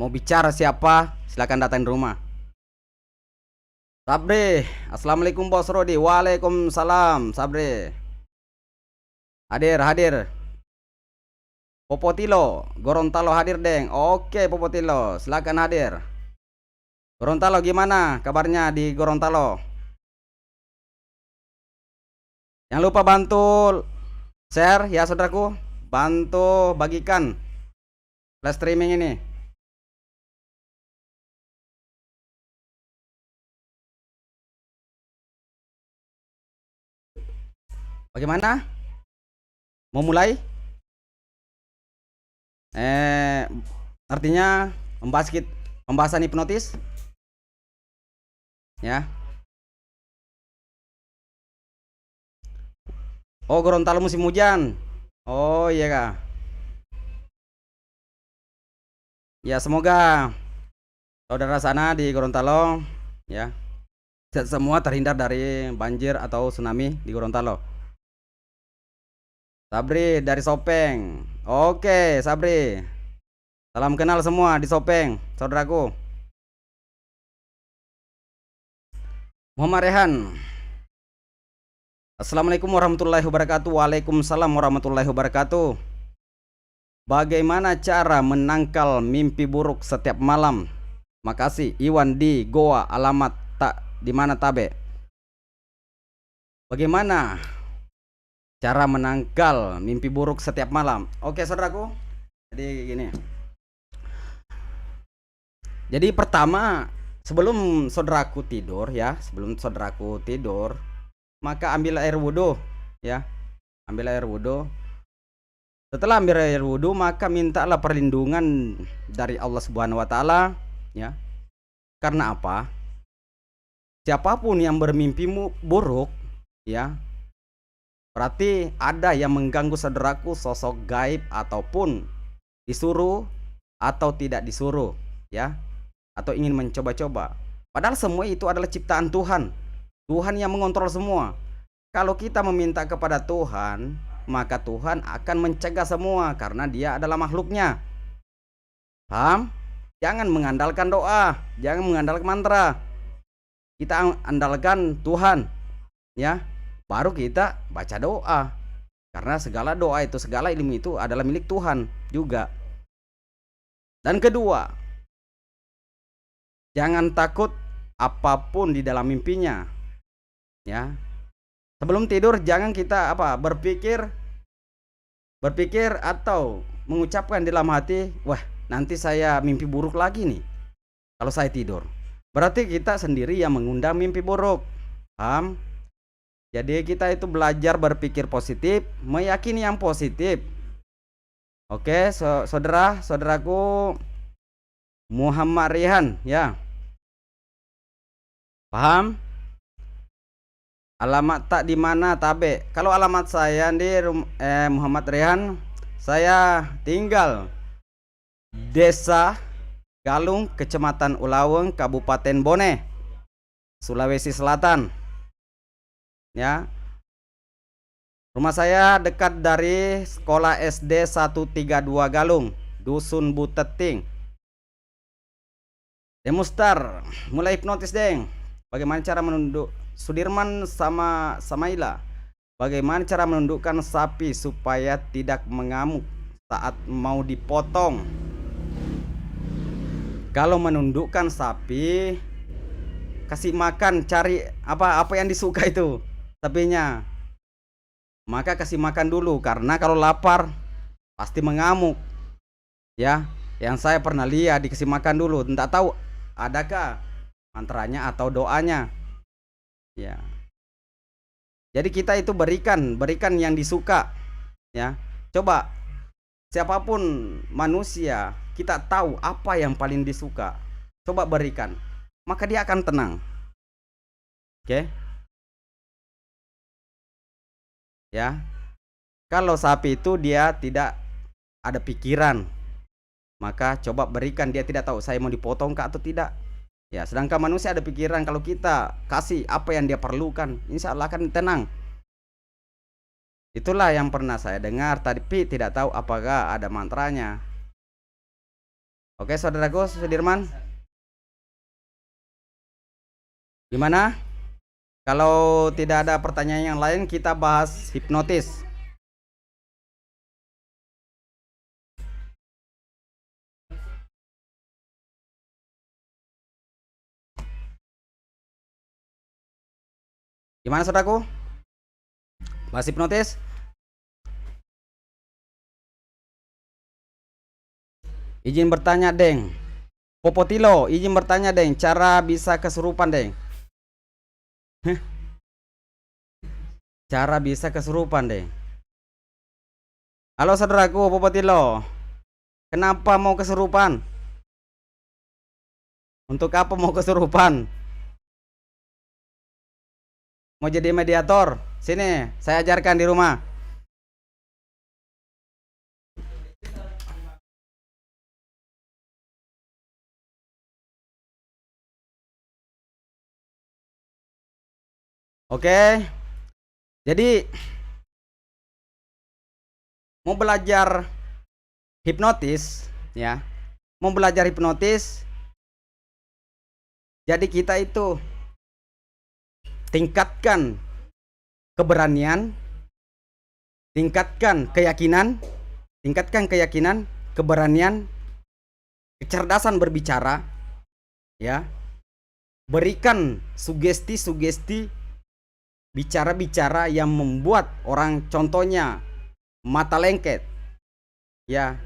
Mau bicara siapa, silakan datang di rumah. Sabri, assalamualaikum Bos Rodi. Waalaikumsalam Sabri. Hadir. Popotilo, Gorontalo hadir deng. Oke Popotilo, silakan hadir. Gorontalo gimana kabarnya di Gorontalo? Jangan lupa bantu share ya saudaraku, bantu bagikan live streaming ini. Bagaimana? Mau mulai? Artinya pembahasan hipnotis, ya. Oh, Gorontalo musim hujan. Oh iya kak. Ya semoga saudara sana di Gorontalo, ya, semua terhindar dari banjir atau tsunami di Gorontalo. Sabri dari Sopeng. Oke Sabri, salam kenal semua di Sopeng, saudaraku. Muhammad Rehan, assalamualaikum warahmatullahi wabarakatuh. Waalaikumsalam warahmatullahi wabarakatuh. Bagaimana cara menangkal mimpi buruk setiap malam? Makasih. Iwan di Goa, alamat tak di mana Tabe? Bagaimana cara menangkal mimpi buruk setiap malam? Oke, saudaraku. Jadi gini. Jadi pertama, sebelum saudaraku tidur ya, maka ambil air wudhu ya. Ambil air wudhu. Setelah ambil air wudhu, maka mintalah perlindungan dari Allah Subhanahu wa taala ya. Karena apa? Siapapun yang bermimpi buruk ya, berarti ada yang mengganggu saudaraku, sosok gaib ataupun disuruh atau tidak disuruh ya, atau ingin mencoba-coba. Padahal semua itu adalah ciptaan Tuhan. Tuhan yang mengontrol semua. Kalau kita meminta kepada Tuhan, maka Tuhan akan mencegah semua karena Dia adalah makhluknya. Paham? Jangan mengandalkan doa, jangan mengandalkan mantra. Kita andalkan Tuhan ya. Baru kita baca doa. Karena segala doa itu, segala ilmu itu adalah milik Tuhan juga. Dan kedua, jangan takut apapun di dalam mimpinya. Ya. Sebelum tidur jangan kita berpikir atau mengucapkan dalam hati, wah, nanti saya mimpi buruk lagi nih kalau saya tidur. Berarti kita sendiri yang mengundang mimpi buruk. Paham? Jadi kita itu belajar berpikir positif, meyakini yang positif. Oke, saudaraku Muhammad Rihan ya. Paham? Alamat tak di mana Tabe? Kalau alamat saya di Muhammad Rihan, saya tinggal Desa Galung, Kecamatan Ulaweng, Kabupaten Bone, Sulawesi Selatan. Ya. Rumah saya dekat dari sekolah SD 132 Galung, Dusun Buteting. Demustar, mulai hipnotis, Deng. Bagaimana cara menunduk Sudirman sama Samaila? Bagaimana cara menundukkan sapi supaya tidak mengamuk saat mau dipotong? Kalau menundukkan sapi, kasih makan, cari apa yang disuka itu sapinya. Maka kasih makan dulu, karena kalau lapar pasti mengamuk. Ya, yang saya pernah lihat dikasih makan dulu, tidak tahu adakah mantranya atau doanya. Ya. Jadi kita itu berikan yang disuka. Ya. Coba siapapun manusia, kita tahu apa yang paling disuka. Coba berikan, maka dia akan tenang. Oke? Ya. Kalau sapi itu dia tidak ada pikiran, maka coba berikan, dia tidak tahu saya mau dipotong kah atau tidak. Ya, sedangkan manusia ada pikiran, kalau kita kasih apa yang dia perlukan, insya Allah akan tenang. Itulah yang pernah saya dengar, tapi tidak tahu apakah ada mantranya. Oke, saudaraku Sudirman, gimana? Kalau tidak ada pertanyaan yang lain, kita bahas hipnotis. Gimana, saudaraku? Bahas hipnotis? Izin bertanya, Deng. Popotilo, izin bertanya, Deng. Cara bisa kesurupan, Deng. Cara bisa kesurupan, Deng. Halo, saudaraku Popotilo. Kenapa mau kesurupan? Untuk apa mau kesurupan? Mau jadi mediator? Sini, saya ajarkan di rumah. Oke. Jadi mau belajar hipnotis ya. Mau belajar hipnotis. Jadi kita itu tingkatkan keberanian, tingkatkan keyakinan, keberanian, kecerdasan berbicara, Ya, berikan sugesti-sugesti, bicara-bicara yang membuat orang, contohnya mata lengket. Ya,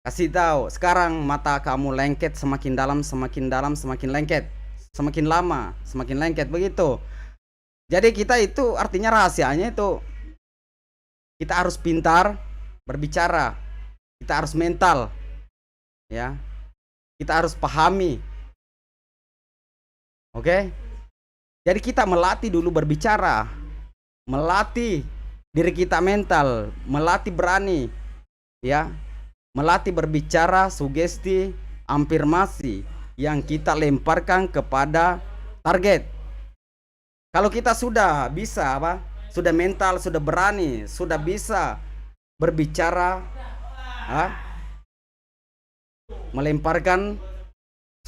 kasih tahu, sekarang mata kamu lengket, semakin dalam, semakin dalam, semakin lengket, semakin lama, semakin lengket, begitu. Jadi kita itu artinya rahasianya itu kita harus pintar berbicara, kita harus mental, ya, kita harus pahami. Oke? Jadi kita melatih dulu berbicara, melatih diri kita mental, melatih berani, ya, melatih berbicara, sugesti, afirmasi yang kita lemparkan kepada target. Kalau kita sudah bisa sudah mental, sudah berani, sudah bisa berbicara, melemparkan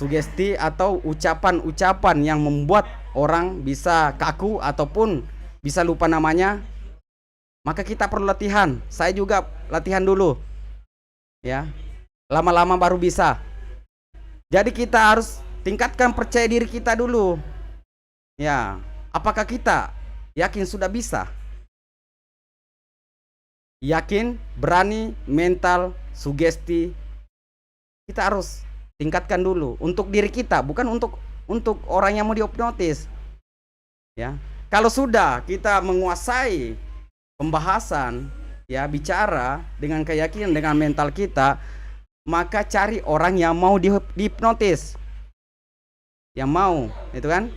sugesti atau ucapan-ucapan yang membuat orang bisa kaku ataupun bisa lupa namanya, maka kita perlu latihan. Saya juga latihan dulu, ya, lama-lama baru bisa. Jadi kita harus tingkatkan percaya diri kita dulu, ya. Apakah kita yakin sudah bisa? Yakin, berani, mental, sugesti, kita harus tingkatkan dulu untuk diri kita, bukan untuk orang yang mau dihipnotis, ya. Kalau sudah kita menguasai pembahasan, ya, bicara dengan keyakinan, dengan mental kita, maka cari orang yang mau dihipnotis, yang mau, itu kan.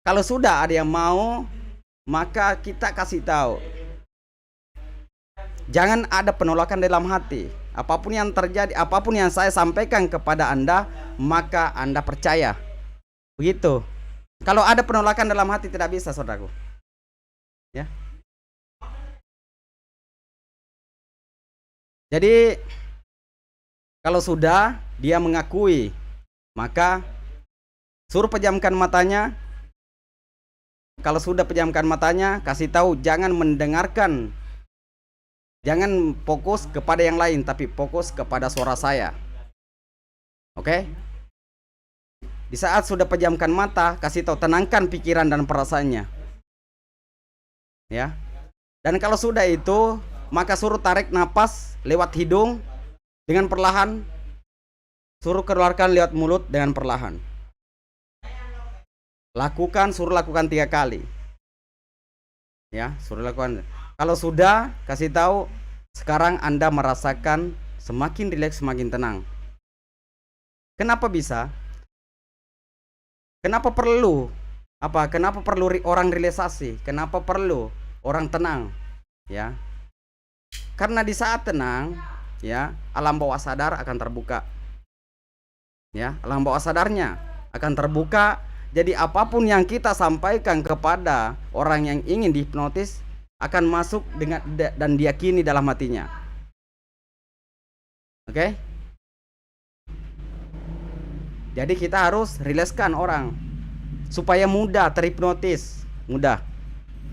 Kalau sudah ada yang mau, maka kita kasih tahu. Jangan ada penolakan dalam hati. Apapun yang terjadi, apapun yang saya sampaikan kepada Anda, maka Anda percaya. Begitu. Kalau ada penolakan dalam hati, tidak bisa, saudaraku. Ya. Jadi kalau sudah dia mengakui, maka suruh pejamkan matanya. Kalau sudah pejamkan matanya, kasih tahu jangan mendengarkan, jangan fokus kepada yang lain, tapi fokus kepada suara saya. Oke? Di saat sudah pejamkan mata, kasih tahu, tenangkan pikiran dan perasaannya. Ya. Dan kalau sudah itu, maka suruh tarik napas lewat hidung dengan perlahan, suruh keluarkan lewat mulut dengan perlahan. Suruh lakukan 3 kali. Ya, suruh lakukan. Kalau sudah, kasih tahu, sekarang Anda merasakan semakin rileks, semakin tenang. Kenapa bisa? Kenapa perlu Kenapa perlu orang relaksasi? Kenapa perlu orang tenang? Ya. Karena di saat tenang, ya, alam bawah sadar akan terbuka. Ya, alam bawah sadarnya akan terbuka. Jadi apapun yang kita sampaikan kepada orang yang ingin dihipnotis akan masuk dan diyakini dalam hatinya. Oke? Jadi kita harus rilekskan orang supaya mudah terhipnotis, mudah.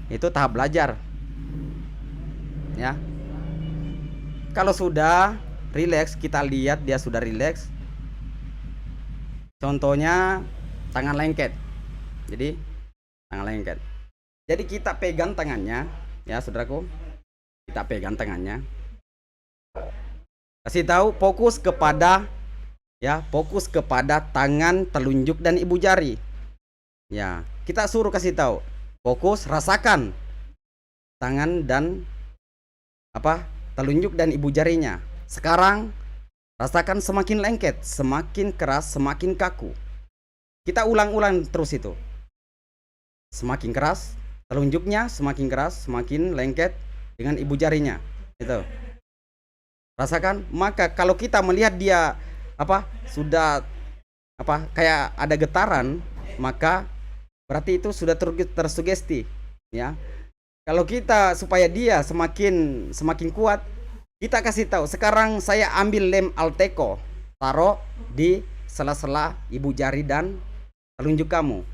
Itu tahap belajar. Ya. Kalau sudah rileks, kita lihat dia sudah rileks. Contohnya tangan lengket. Jadi tangan lengket. Jadi kita pegang tangannya, ya, saudaraku. Kita pegang tangannya. Kasih tahu fokus kepada, ya, fokus kepada tangan, telunjuk dan ibu jari. Ya, kita suruh kasih tahu, fokus, rasakan tangan dan telunjuk dan ibu jarinya. Sekarang rasakan semakin lengket, semakin keras, semakin kaku. Kita ulang-ulang terus itu. Semakin keras telunjuknya, semakin keras, semakin lengket dengan ibu jarinya. Itu. Rasakan. Maka kalau kita melihat dia sudah kayak ada getaran, maka berarti itu sudah tersugesti, ya. Kalau kita supaya dia semakin kuat, kita kasih tahu, sekarang saya ambil lem Alteco, taruh di sela-sela ibu jari dan telunjuk kamu.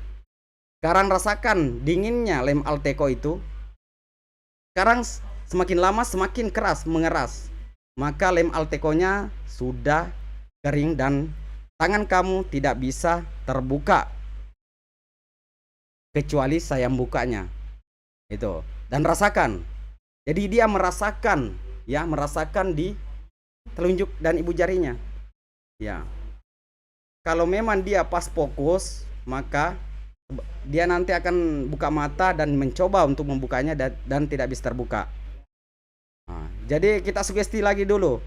Sekarang rasakan dinginnya lem Alteco itu. Sekarang semakin lama semakin keras, mengeras. Maka lem Alteco-nya sudah kering dan tangan kamu tidak bisa terbuka kecuali saya membukanya. Itu. Dan rasakan. Jadi dia merasakan, ya, merasakan di telunjuk dan ibu jarinya. Ya. Kalau memang dia pas fokus, maka dia nanti akan buka mata dan mencoba untuk membukanya dan tidak bisa terbuka. Nah, jadi kita sugesti lagi dulu.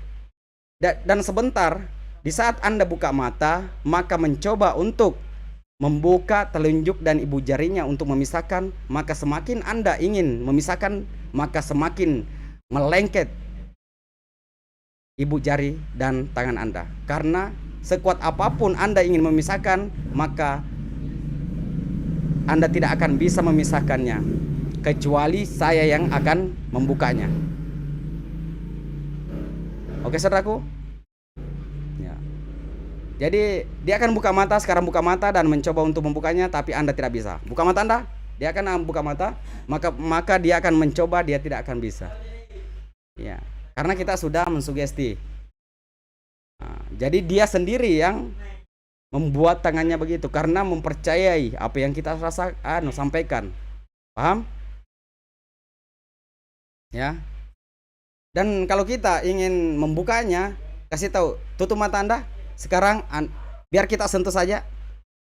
Dan sebentar, di saat Anda buka mata, maka mencoba untuk membuka telunjuk dan ibu jarinya untuk memisahkan, maka semakin Anda ingin memisahkan, maka semakin melengket ibu jari dan tangan Anda. Karena sekuat apapun Anda ingin memisahkan, maka Anda tidak akan bisa memisahkannya kecuali saya yang akan membukanya. Oke, saudaraku? Ya. Jadi dia akan buka mata, sekarang buka mata dan mencoba untuk membukanya, tapi Anda tidak bisa. Buka mata Anda, dia akan buka mata, maka dia akan mencoba, dia tidak akan bisa. Ya, karena kita sudah mensugesti. Nah, jadi dia sendiri yang membuat tangannya begitu karena mempercayai apa yang kita sampaikan. Paham? Ya. Dan kalau kita ingin membukanya, kasih tahu, tutup mata Anda. Sekarang biar kita sentuh saja.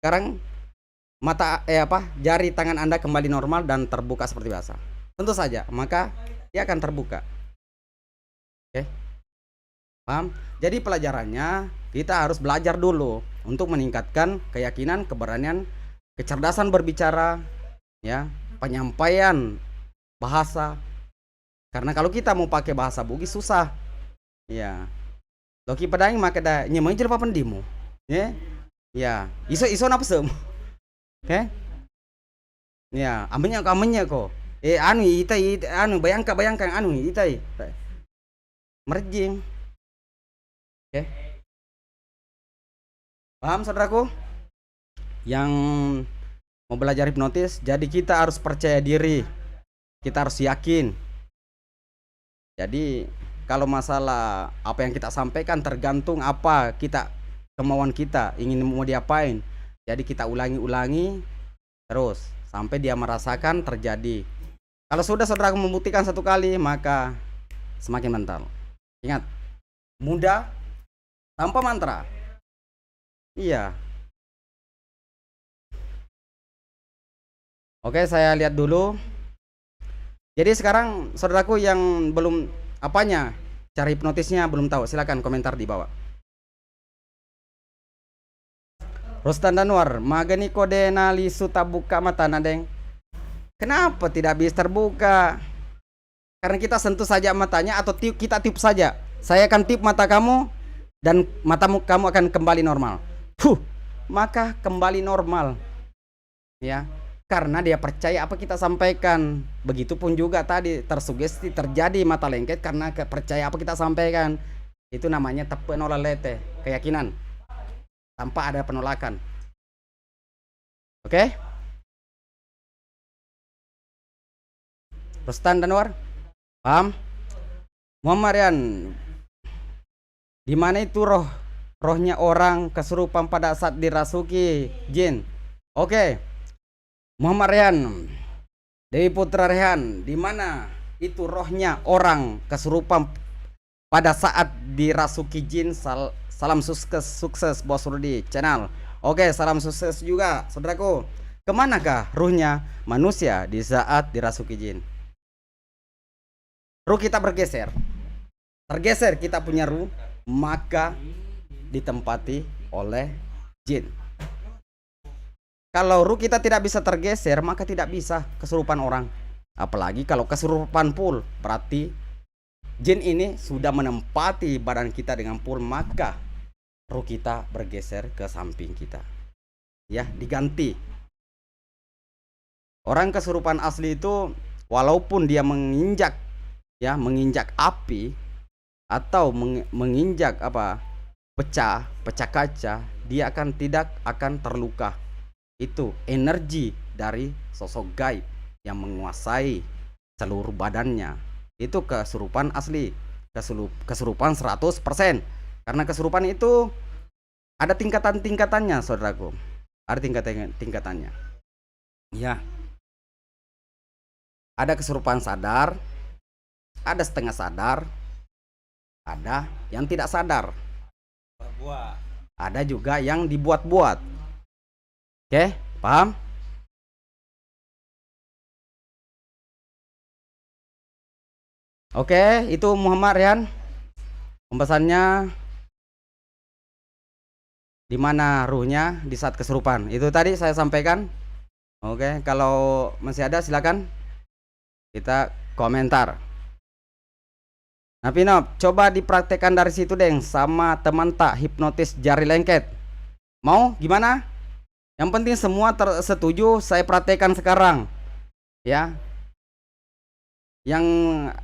Sekarang jari tangan Anda kembali normal dan terbuka seperti biasa. Sentuh saja, maka dia akan terbuka. Oke. Paham? Jadi pelajarannya kita harus belajar dulu untuk meningkatkan keyakinan, keberanian, kecerdasan berbicara, ya, penyampaian bahasa. Karena kalau kita mau pakai bahasa Bugis susah. Ya. Loki pedang maka da nyemai jerpa pendimu. Ya. Ya, iso napa sem. Oke? Ya, amenya kok. Bayangkan itai. Merjing. Oke. Paham, saudaraku? Yang mau belajar hipnotis, jadi kita harus percaya diri. Kita harus yakin. Jadi kalau masalah apa yang kita sampaikan tergantung apa kemauan kita ingin mau diapain. Jadi kita ulangi terus sampai dia merasakan terjadi. Kalau sudah saudara membuktikan satu kali, maka semakin mental. Ingat, mudah tanpa mantra. Iya. Oke, saya lihat dulu. Jadi sekarang saudaraku yang belum cara hipnotisnya belum tahu, silakan komentar di bawah. Rustan Danwar, magani kode nali suta buka mata nadeng. Kenapa tidak bisa terbuka? Karena kita sentuh saja matanya atau kita tiup saja. Saya akan tiup mata kamu dan kamu akan kembali normal. Maka kembali normal. Ya. Karena dia percaya apa kita sampaikan. Begitupun juga tadi tersugesti terjadi mata lengket karena percaya apa kita sampaikan. Itu namanya tepe nolalete, keyakinan tanpa ada penolakan. Oke? Rustan Danwar, paham? Muhammadian, di mana itu rohnya orang kesurupan pada saat dirasuki jin? Oke. Muhammad Rehan, Dewi Putra Rehan, di mana itu rohnya orang kesurupan pada saat dirasuki jin? Salam sukses Bos Rudi channel. Oke, salam sukses juga saudaraku. Kemanakah ruhnya manusia di saat dirasuki jin? Ruh kita bergeser, tergeser kita punya ruh, maka ditempati oleh jin. Kalau ruh kita tidak bisa tergeser, maka tidak bisa kesurupan orang. Apalagi kalau kesurupan full, berarti jin ini sudah menempati badan kita dengan full, maka ruh kita bergeser ke samping kita. Ya, diganti. Orang kesurupan asli itu walaupun dia menginjak api atau menginjak pecah kaca, dia tidak akan terluka. Itu energi dari sosok gaib yang menguasai seluruh badannya. Itu kesurupan asli, kesurupan 100%. Karena kesurupan itu Ada tingkatan-tingkatannya, saudaraku. Ada tingkatannya. Ya, ada kesurupan sadar, ada setengah sadar, ada yang tidak sadar. Ada juga yang dibuat-buat. Oke, paham? Oke, itu Muhammad Rian. Pembahasannya di mana ruhnya di saat kesurupan. Itu tadi saya sampaikan. Oke, kalau masih ada silakan kita komentar. Nah, Pino, coba dipraktekkan dari situ, Deng, sama teman tak hipnotis jari lengket. Mau gimana? Yang penting semua setuju, saya praktekkan sekarang. Ya. Yang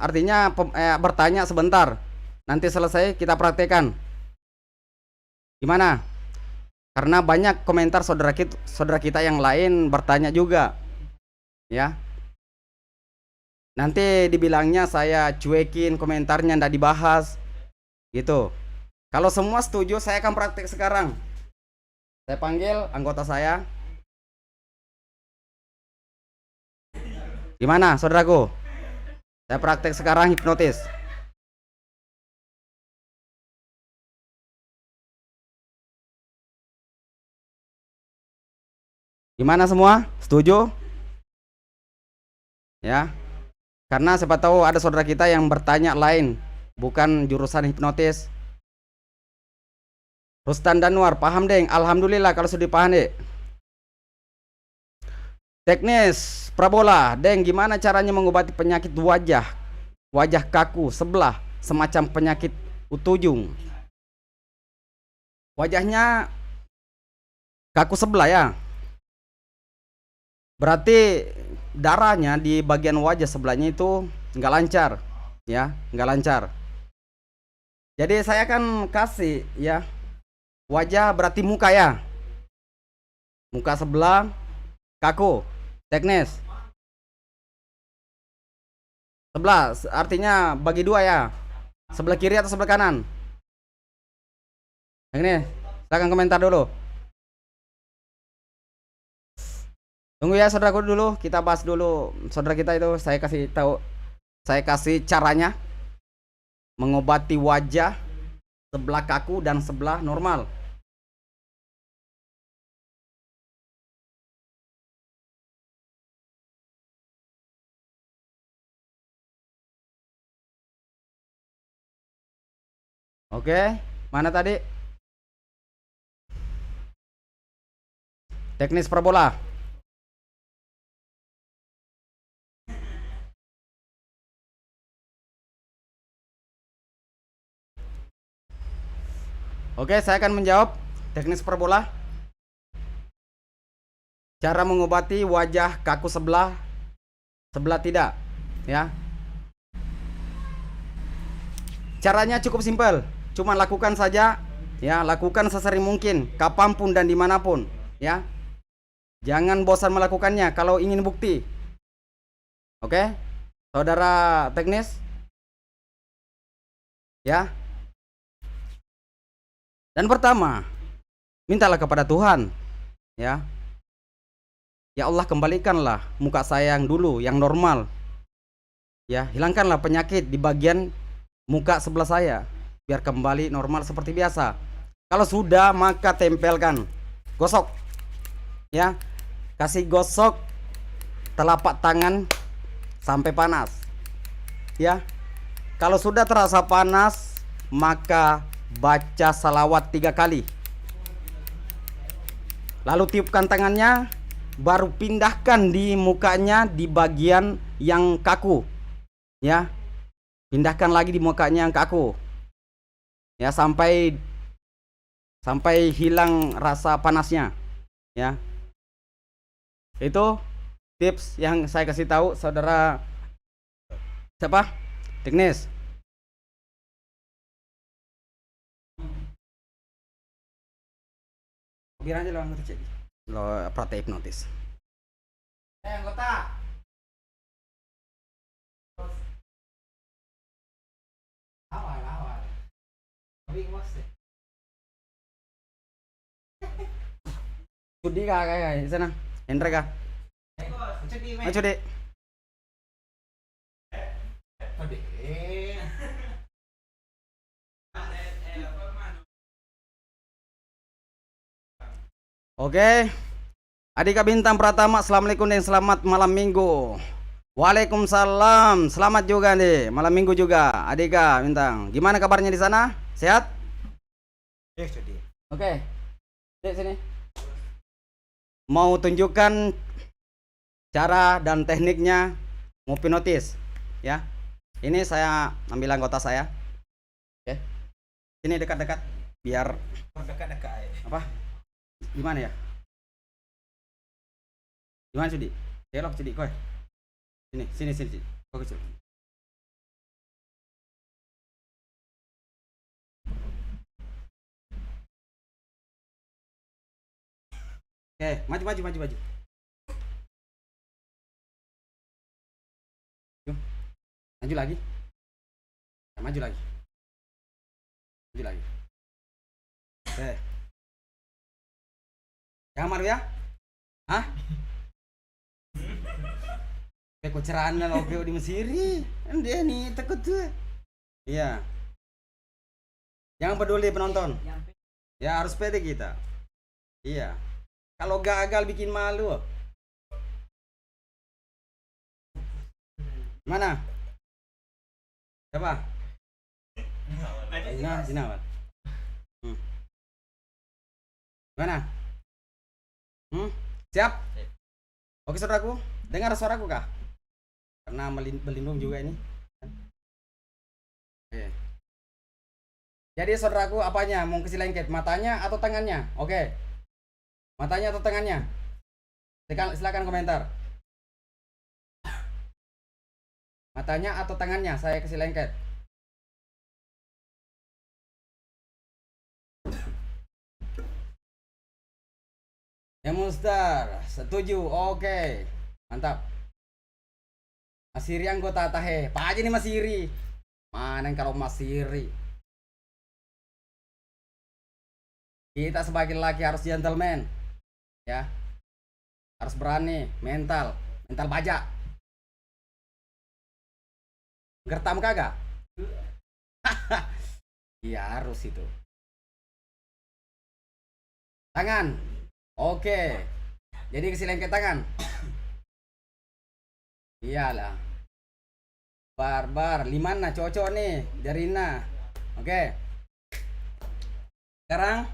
artinya bertanya sebentar. Nanti selesai kita praktekkan. Gimana? Karena banyak komentar saudara kita yang lain bertanya juga. Ya. Nanti dibilangnya saya cuekin komentarnya, ndak dibahas. Gitu. Kalau semua setuju, saya akan praktek sekarang. Saya panggil anggota saya. Gimana, saudaraku? Saya praktek sekarang hipnotis. Gimana semua? Setuju? Ya. Karena siapa tahu ada saudara kita yang bertanya lain, bukan jurusan hipnotis. Rustan Danwar, paham, Deng? Alhamdulillah kalau sudah paham, Dek. Teknis Prabola, Deng, gimana caranya mengobati penyakit wajah kaku sebelah, semacam penyakit utujung? Wajahnya kaku sebelah ya. Berarti darahnya di bagian wajah sebelahnya itu nggak lancar, ya, nggak lancar. Jadi saya akan kasih ya, wajah berarti muka ya, muka sebelah kaku, teknis. Sebelah artinya bagi dua ya, sebelah kiri atau sebelah kanan? Yang ini, silakan komentar dulu. Tunggu ya saudaraku dulu, kita bahas dulu saudara kita itu. Saya kasih tahu, saya kasih caranya mengobati wajah sebelah kaku dan sebelah normal. Oke, mana tadi? Teknis Prabola. Oke, saya akan menjawab teknis Prabola. Cara mengobati wajah kaku sebelah tidak, ya. Caranya cukup simpel, cuma lakukan saja, ya, lakukan sesering mungkin, kapanpun dan dimanapun, ya. Jangan bosan melakukannya kalau ingin bukti. Oke, saudara teknis, ya. Dan pertama, mintalah kepada Tuhan, ya. Ya Allah, kembalikanlah muka saya yang dulu, yang normal. Ya, hilangkanlah penyakit di bagian muka sebelah saya, biar kembali normal seperti biasa. Kalau sudah, maka tempelkan, gosok, ya, kasih gosok telapak tangan sampai panas, ya. Kalau sudah terasa panas, maka baca salawat 3 kali, lalu tiupkan tangannya, baru pindahkan di mukanya di bagian yang kaku, ya. Pindahkan lagi di mukanya yang kaku, ya, sampai hilang rasa panasnya, ya. Itu tips yang saya kasih tahu saudara siapa? Teknis. Biar aja lo ngerti lo praktek hipnotis. Anggota. Awal. Tapi Cudi kah kayak di sana? Hendra kah? Ayo Cudi. Oke. Adika Bintang Pratama, assalamualaikum dan selamat malam minggu. Waalaikumsalam, selamat juga nih malam minggu juga. Adika Bintang, gimana kabarnya di sana? Sehat? Oke. Di sini. Mau tunjukkan cara dan tekniknya menghipnotis, ya. Ini saya ambil anggota saya. Oke. Sini dekat-dekat biar apa? Gimana ya? Gimana Cudi? Kelok Cudi koy. Sini Cudi. Kok kecil. Oke, maju. Yuk. Maju lagi. Ya, maju lagi. Oke. Jangan malu ya? Hah? Kayak kuceraan oke di Mesiri. Dia nih takut tuh. Iya. Jangan peduli penonton. Ya harus pede kita. Iya. Kalau gagal bikin malu. Mana? Siapa? Sini awal. Mana? Siap? Oke saudaraku, dengar suaraku kah? Karena berlindung juga ini. Oke. Jadi saudaraku apanya? Mau kasih lengket matanya atau tangannya? Oke. Matanya atau tangannya? Silakan komentar. Matanya atau tangannya? Saya kasih lengket. Ya Mustar, setuju. Oke. Mantap. Masiri anggota tahe. Pak aja nih Masiri. Mana yang kalau Masiri? Kita sebagai laki harus gentleman. Ya. Harus berani, mental baja. Gertam kagak? Iya harus itu. Tangan. Oke. Jadi kasih lengket tangan. Iyalah. Barbar, Limana cocok nih, Jarina. Oke. Sekarang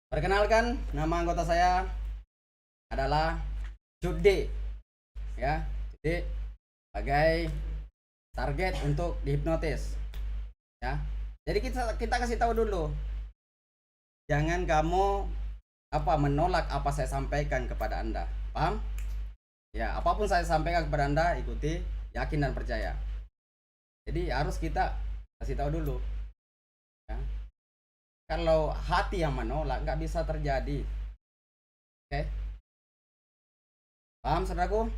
perkenalkan nama anggota saya adalah Cudi. Ya, Cudi sebagai target untuk dihipnotis. Ya. Jadi kita kasih tahu dulu. Jangan kamu menolak apa saya sampaikan kepada Anda. Paham? Ya, apapun saya sampaikan kepada Anda, ikuti, yakin dan percaya. Jadi harus kita kasih tahu dulu. Ya. Kalau hati yang menolak nggak bisa terjadi. Oke? Paham saudaraku?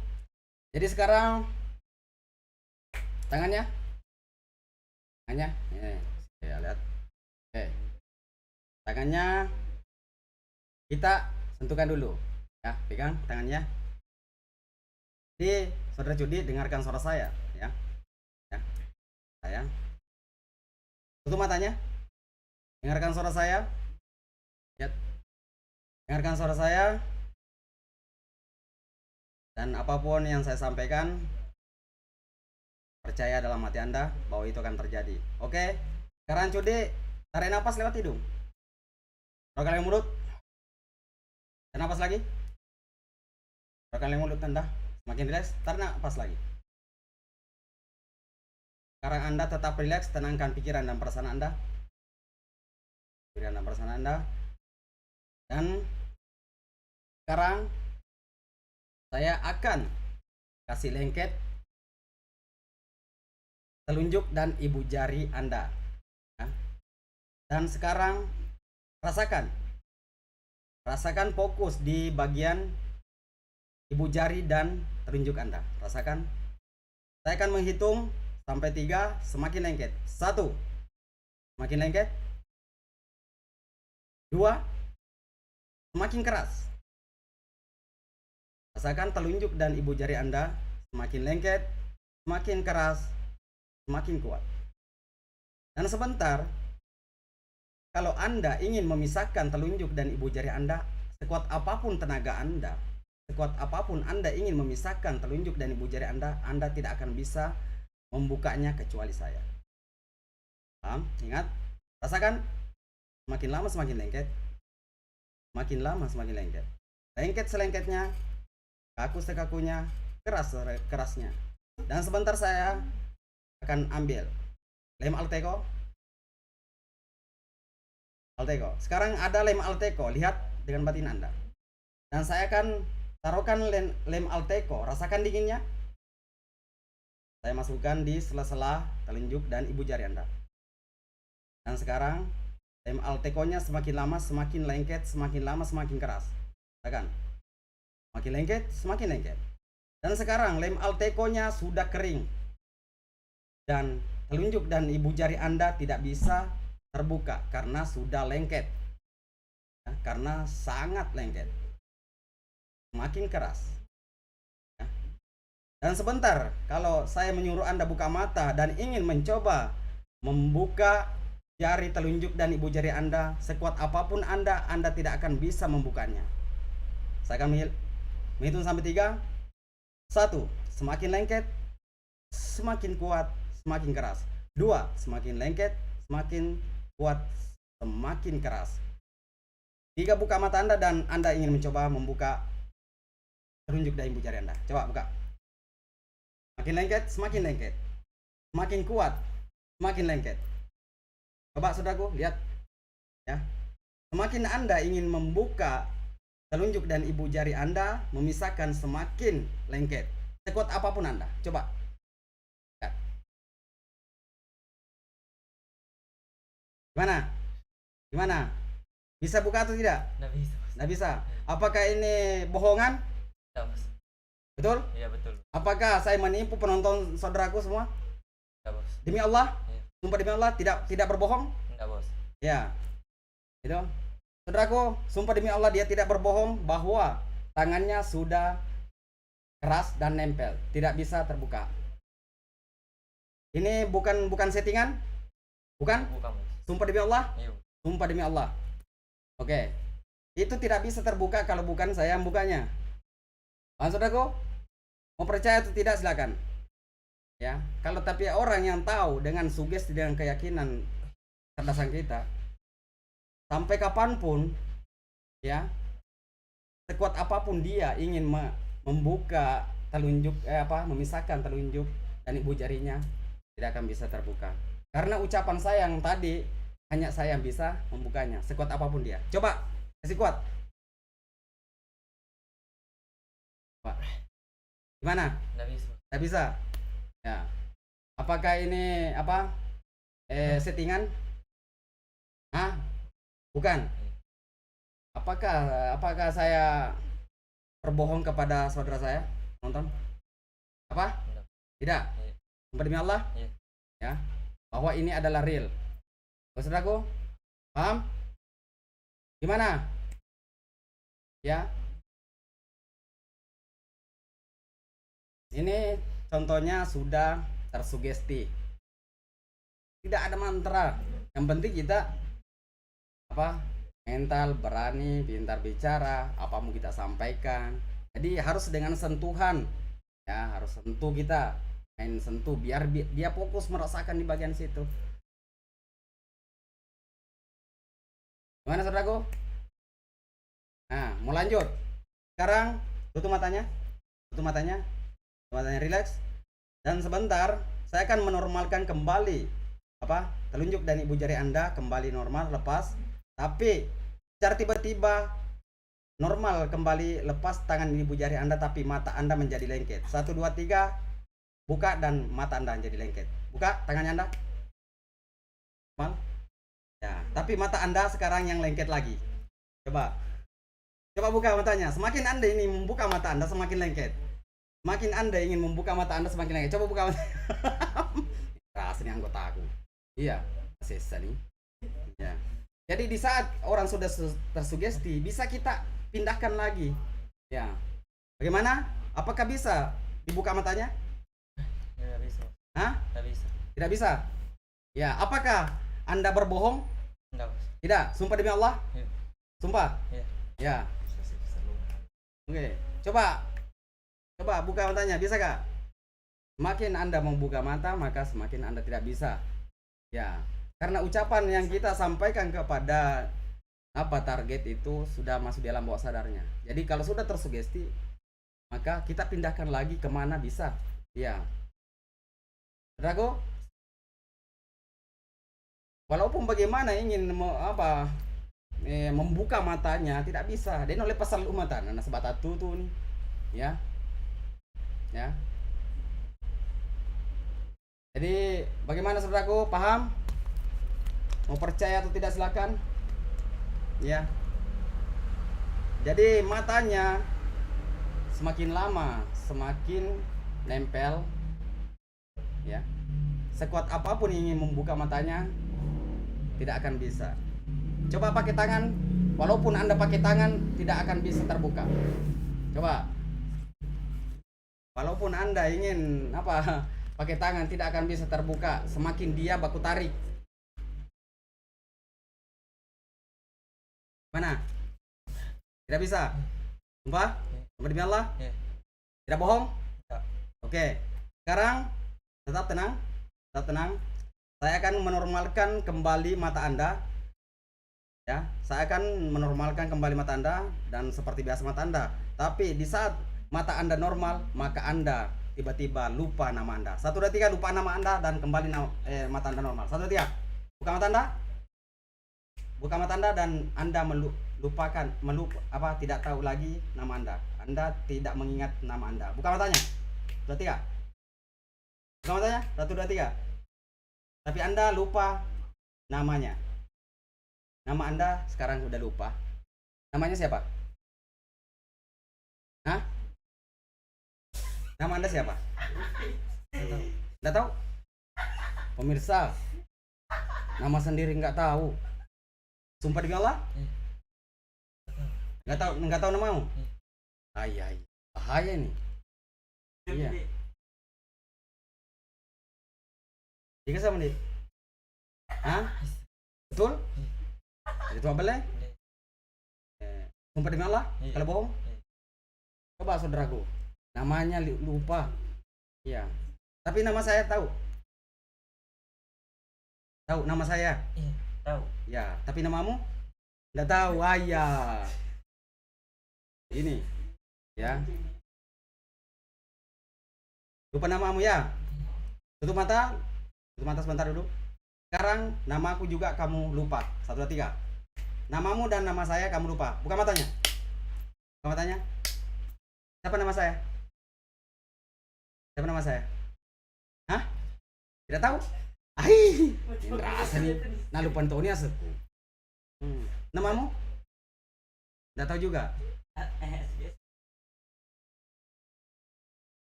Jadi sekarang tangannya. Ya, lihat. Oke. Tangannya kita sentuhkan dulu. Ya, pegang tangannya. Jadi saudara Cudi dengarkan suara saya, ya. Ya. Sayang. Tutup matanya. Dengarkan suara saya. Lihat. Dengarkan suara saya. Dan apapun yang saya sampaikan, percaya dalam hati Anda bahwa itu akan terjadi. Oke. Sekarang Cudi tarik nafas lewat hidung. Tarik lewat mulut. Tarik nafas lagi. Tarik lewat mulut Anda. Makin rileks, tarik nafas lagi. Sekarang Anda tetap rileks, tenangkan pikiran dan perasaan Anda. Dan sekarang saya akan kasih lengket telunjuk dan ibu jari Anda. Dan sekarang rasakan fokus di bagian ibu jari dan telunjuk Anda. Rasakan. Saya akan menghitung sampai 3, semakin lengket. 1, semakin lengket. 2, semakin keras. Rasakan telunjuk dan ibu jari Anda semakin lengket, semakin keras, semakin kuat. Dan sebentar, kalau Anda ingin memisahkan telunjuk dan ibu jari Anda, sekuat apapun tenaga Anda, sekuat apapun Anda ingin memisahkan telunjuk dan ibu jari Anda tidak akan bisa membukanya kecuali saya. Paham? Ingat? Rasakan, semakin lama semakin lengket, semakin lama semakin lengket. Lengket selengketnya, kaku sekakunya, keras kerasnya. Dan sebentar saya akan ambil lem Alteco. Sekarang ada lem Alteco, lihat dengan batin Anda. Dan saya akan taruhkan lem Alteco, rasakan dinginnya. Saya masukkan di sela-sela telunjuk dan ibu jari Anda. Dan sekarang lem Alteco-nya semakin lama semakin lengket, semakin lama semakin keras. Rasakan. Semakin lengket, semakin lengket. Dan sekarang lem Alteco-nya sudah kering. Dan telunjuk dan ibu jari Anda tidak bisa terbuka karena sudah lengket, ya, karena sangat lengket, semakin keras, ya. Dan sebentar, kalau saya menyuruh Anda buka mata dan ingin mencoba membuka jari telunjuk dan ibu jari Anda, sekuat apapun Anda tidak akan bisa membukanya. Saya akan menghitung sampai 3. 1, semakin lengket, semakin kuat, semakin keras. 2, semakin lengket, semakin kuat, semakin keras. 3, buka mata Anda dan Anda ingin mencoba membuka telunjuk dan ibu jari Anda. Coba buka. Semakin lengket, semakin lengket. Semakin kuat, semakin lengket. Coba saudaraku, lihat. Ya. Semakin Anda ingin membuka telunjuk dan ibu jari Anda, memisahkan semakin lengket. Sekuat apapun Anda. Coba. Lihat. Gimana? Bisa buka atau tidak? Nggak bisa. Apakah ini bohongan?
Tidak, Bos.
Betul?
Iya, betul.
Apakah saya menipu penonton saudaraku semua?
Tidak, Bos.
Demi Allah?
Iya.
Sumpah demi Allah tidak berbohong?
Tidak, Bos.
Ya. Itu. Saudaraku, sumpah demi Allah dia tidak berbohong bahwa tangannya sudah keras dan nempel, tidak bisa terbuka. Ini bukan settingan? Bukan?
Bukan, Bos.
Sumpah demi Allah?
Iya.
Sumpah demi Allah. Oke. Itu tidak bisa terbuka kalau bukan saya yang bukanya. Paham saudaraku? Mau percaya atau tidak silakan. Ya, kalau tapi orang yang tahu dengan sugesti dengan keyakinan kecerdasan kita, sampai kapanpun, ya, sekuat apapun dia ingin membuka telunjuk, memisahkan telunjuk dan ibu jarinya, tidak akan bisa terbuka. Karena ucapan saya yang tadi, hanya saya yang bisa membukanya, sekuat apapun dia. Coba, kasih kuat. Pak, gimana?
Tidak bisa.
Tidak bisa. Ya. Apakah ini settingan? Hah? Bukan. Apakah saya berbohong kepada saudara saya, nonton? Apa? Tidak. Sumpah demi Allah.
Iya.
Ya. Bahwa ini adalah real. Saudaraku, paham? Gimana? Ya. Ini contohnya sudah tersugesti. Tidak ada mantra. Yang penting kita mental, berani, pintar bicara, apa mau kita sampaikan. Jadi harus dengan sentuhan. Ya, harus sentuh kita. Main sentuh biar dia fokus merasakan di bagian situ. Gimana saudaraku? Nah, mau lanjut. Sekarang tutup matanya. Rileks. Dan sebentar saya akan menormalkan kembali telunjuk dan ibu jari Anda kembali normal, lepas. Tapi secara tiba-tiba normal kembali, lepas tangan ibu jari Anda, tapi mata Anda menjadi lengket. 1, 2, 3, buka dan mata Anda menjadi lengket. Buka tangannya Anda. Normal. Ya, tapi mata Anda sekarang yang lengket lagi. Coba buka matanya. Semakin Anda ini membuka mata Anda semakin lengket. Semakin Anda ingin membuka mata Anda semakin lengket. Coba buka mata. Rasanya anggota aku. Iya, sesa nih. Ya. Jadi di saat orang sudah tersugesti, bisa kita pindahkan lagi. Ya. Bagaimana? Apakah bisa dibuka matanya?
Nggak bisa.
Hah?
Nggak bisa.
Tidak bisa. Ya, apakah Anda berbohong?
Nggak, bos.
Tidak. Sumpah demi Allah?
Iya.
Sumpah?
Iya.
Ya. Oke. Coba. Coba buka matanya, bisa Kak? Semakin Anda membuka mata, maka semakin Anda tidak bisa. Ya. Karena ucapan yang kita sampaikan kepada apa target itu sudah masuk di alam bawah sadarnya. Jadi kalau sudah tersugesti, maka kita pindahkan lagi kemana bisa. Ya. Saudaraku, walaupun bagaimana ingin membuka matanya tidak bisa. Dan oleh pasal umatan, anak sebatatu tuh nih, ya, ya. Jadi bagaimana saudaraku, paham? Mau percaya atau tidak silakan. Ya. Jadi matanya semakin lama semakin nempel. Ya. Sekuat apapun ingin membuka matanya tidak akan bisa. Coba pakai tangan, walaupun Anda pakai tangan tidak akan bisa terbuka. Coba. Walaupun Anda ingin pakai tangan tidak akan bisa terbuka, semakin dia baku tarik. Mana? Tidak bisa. Sumpah? Sumpah demi Allah?
Iya.
Tidak bohong?
Nggak.
Oke. Sekarang tetap tenang. Tetap tenang. Saya akan menormalkan kembali mata Anda. Ya, saya akan menormalkan kembali mata Anda dan seperti biasa mata Anda. Tapi di saat mata Anda normal, maka Anda tiba-tiba lupa nama Anda. 1 2 3 lupa nama Anda dan kembali mata Anda normal. 1 2 3. Buka mata Anda. Buka mata Anda dan Anda tidak tahu lagi nama Anda. Anda tidak mengingat nama Anda. Buka matanya. 1 2 3. Buka matanya. 1 2 3. Tapi Anda lupa namanya. Nama Anda sekarang udah lupa. Namanya siapa? Hah? Nama Anda siapa? Nggak tahu? Pemirsa, nama sendiri nggak tahu. Sumpah demi Allah? Nggak tahu namamu? Ayah, bahaya nih. Iya. Jika sama nih? Hah? Betul? Itu apa boleh? Sumpah demi Allah? Kalau bohong? Coba saudaraku, namanya lupa. Iya. Tapi nama saya tahu. Tahu nama saya?
Iya, tahu.
Ya, tapi namamu? Nggak tahu. Ayah. Ini. Ya. Lupa namamu ya? Tutup mata. Tutup mata sebentar dulu. Sekarang namaku juga kamu lupa. 1 2 3. Namamu dan nama saya kamu lupa. Buka matanya. Buka matanya. Siapa nama saya? Siapa nama saya? Hah? Tidak tahu? Ai, rasa nih. Nah, lupa Antoni aseku. Namamu? Tidak tahu juga.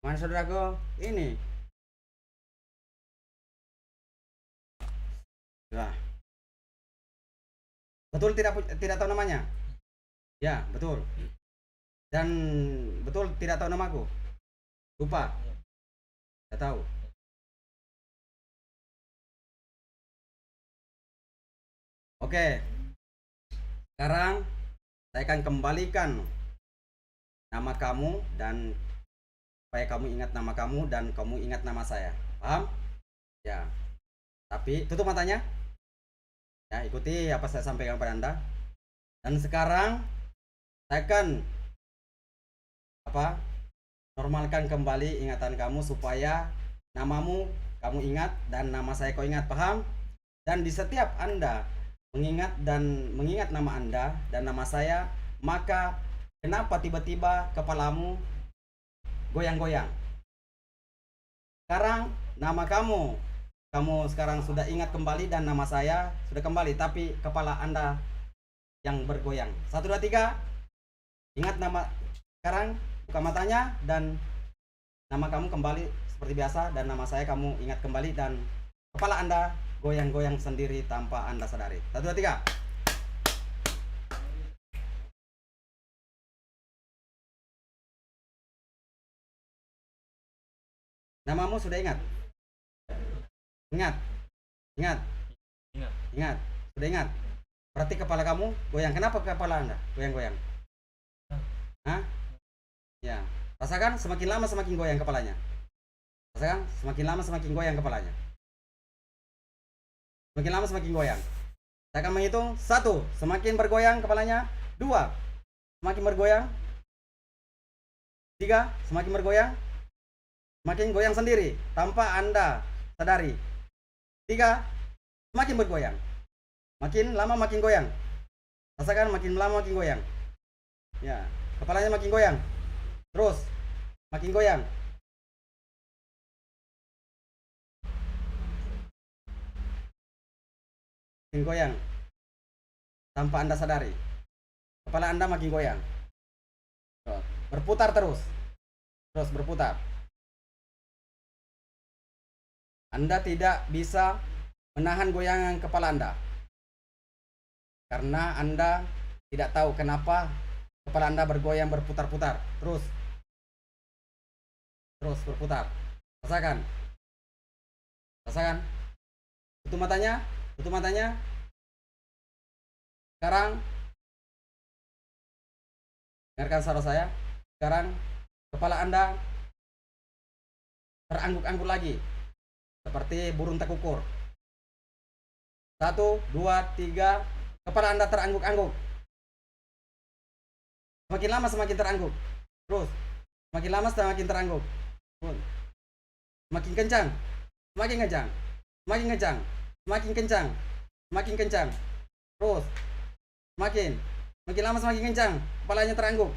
Mana saudaraku? Ini. Nah. Betul tidak tahu namanya? Ya, betul. Dan betul tidak tahu namaku? Lupa? Tidak tahu. Oke. Sekarang saya akan kembalikan nama kamu dan supaya kamu ingat nama kamu dan kamu ingat nama saya. Paham? Ya. Tapi tutup matanya. Ya, ikuti apa saya sampaikan kepada Anda. Dan sekarang saya akan normalkan kembali ingatan kamu supaya namamu kamu ingat dan nama saya kau ingat. Paham? Dan di setiap Anda mengingat nama Anda dan nama saya, maka kenapa tiba-tiba kepalamu goyang-goyang? Sekarang nama kamu sekarang sudah ingat kembali dan nama saya sudah kembali, tapi kepala Anda yang bergoyang. 1 2 3. Ingat nama sekarang, buka matanya dan nama kamu kembali seperti biasa dan nama saya kamu ingat kembali dan kepala Anda goyang-goyang sendiri tanpa Anda sadari. 1, 2, 3. Namamu sudah ingat? Ingat? Ingat?
Ingat.
Ingat? Sudah ingat? Berarti kepala kamu goyang. Kenapa kepala Anda goyang-goyang? Hah? Ya. Rasakan semakin lama semakin goyang kepalanya. Rasakan semakin lama semakin goyang kepalanya. Semakin lama semakin goyang. Saya akan menghitung 1, semakin bergoyang kepalanya. 2, semakin bergoyang. 3, semakin bergoyang. Semakin goyang sendiri tanpa Anda sadari. 3, semakin bergoyang. Makin lama makin goyang. Rasakan makin lama makin goyang. Ya, kepalanya makin goyang. Terus makin goyang. Makin goyang. Tanpa Anda sadari. Kepala Anda makin goyang. Berputar terus. Terus berputar. Anda tidak bisa menahan goyangan kepala Anda. Karena Anda tidak tahu kenapa kepala Anda bergoyang berputar-putar. Terus berputar. Rasakan. Rasakan. Tutup matanya. Tutup matanya. Sekarang dengarkan suara saya. Sekarang kepala Anda terangguk-angguk lagi. Seperti burung tekukur. 1, 2, 3. Kepala Anda terangguk-angguk. Semakin lama semakin terangguk. Terus. Semakin lama semakin terangguk. Semakin kencang. Semakin kencang. Semakin kencang. Semakin kencang. Semakin kencang. Terus. Semakin lama semakin kencang. Kepalanya terangguk.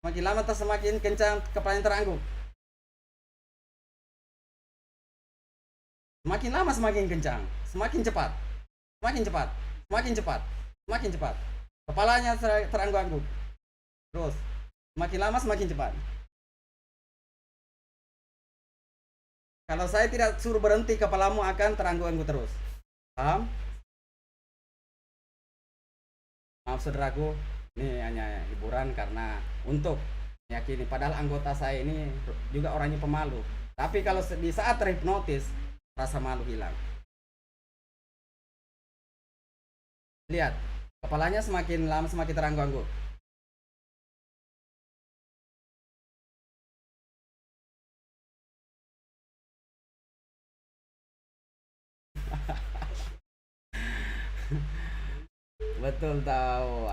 Semakin lama semakin kencang. Kepalanya terangguk. Semakin lama semakin kencang, semakin cepat, semakin cepat, semakin cepat, semakin cepat. Kepalanya terangguk-angguk. Terus, semakin lama semakin cepat. Kalau saya tidak suruh berhenti, kepalamu akan terangguk-angguk terus. Paham? Maaf saudaraku, ini hanya hiburan karena untuk meyakini. Padahal anggota saya ini juga orangnya pemalu. Tapi kalau di saat terhipnotis, rasa malu hilang. Lihat, kepalanya semakin lama semakin terangguk-angguk. Betul tahu.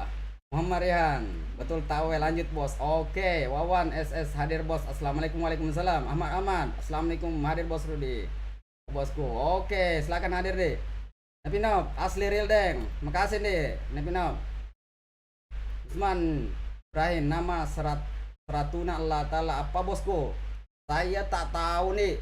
Muhammad Rihan, betul tahu. Lanjut bos. Oke, Wawan SS hadir bos. Assalamualaikum. Waalaikumsalam. Ahmad Aman, assalamualaikum. Hadir bos Rudi. Bosku. Oke, silakan hadir deh. Nepinop, asli real deng. Makasih deh, Nepinop. Usman Ibrahim, nama seratuna Allah Ta'ala apa bosku? Saya tak tahu nih.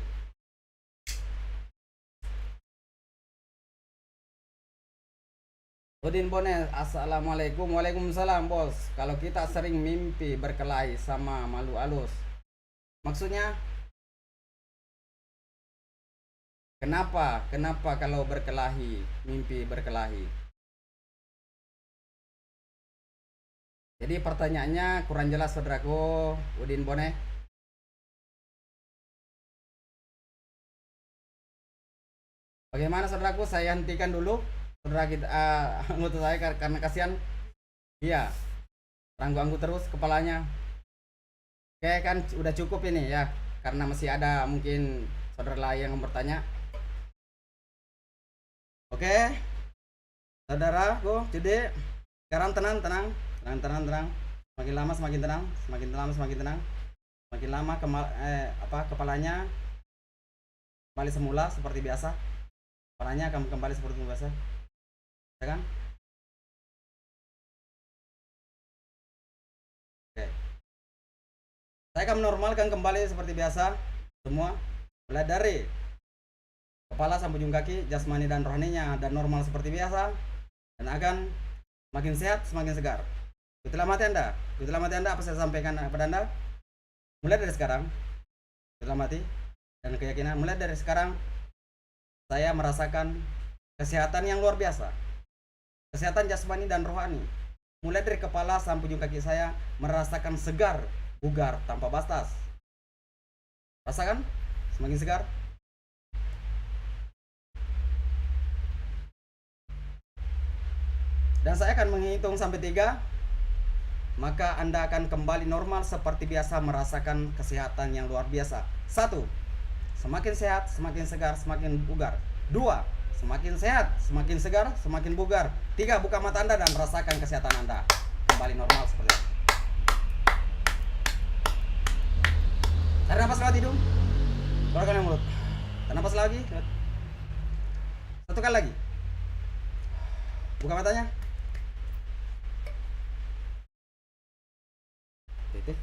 Udin Bones, assalamualaikum. Waalaikumsalam bos. Kalau kita sering mimpi berkelahi sama malu halus, maksudnya kenapa kalau berkelahi, mimpi berkelahi? Jadi pertanyaannya kurang jelas saudaraku Udin Boneh. Bagaimana saudaraku? Saya hentikan dulu saudara kita anggota saya karena kasihan. Iya. Ranggu-anggu terus kepalanya. Oke kan udah cukup ini ya. Karena masih ada mungkin saudara lain yang bertanya. Oke. Saudaraku, jadi sekarang tenang. Semakin lama semakin tenang, semakin lama semakin tenang. Semakin lama kepalanya kembali semula seperti biasa. Kepalanya akan kembali seperti biasa. Ya kan? Oke. Saya akan menormalkan kembali seperti biasa semua. Mulai dari kepala sampai ujung kaki, jasmani dan rohaninya dan normal seperti biasa, dan akan makin sehat, semakin segar. Itulah mati Anda. Itulah mati Anda apa saya sampaikan kepada Anda. Mulai dari sekarang, itulah mati dan keyakinan. Mulai dari sekarang saya merasakan kesehatan yang luar biasa. Kesehatan jasmani dan rohani. Mulai dari kepala sampai ujung kaki saya merasakan segar, bugar tanpa batas. Rasakan? Semakin segar. Dan saya akan menghitung sampai 3, maka Anda akan kembali normal seperti biasa merasakan kesehatan yang luar biasa. 1. Semakin sehat, semakin segar, semakin bugar. 2. Semakin sehat, semakin segar, semakin bugar. 3. Buka mata Anda dan rasakan kesehatan Anda kembali normal seperti itu. Tarik nafas lewat hidung, keluarkan yang mulut. Tarik nafas lagi. Satu kali lagi. Buka matanya. Titik.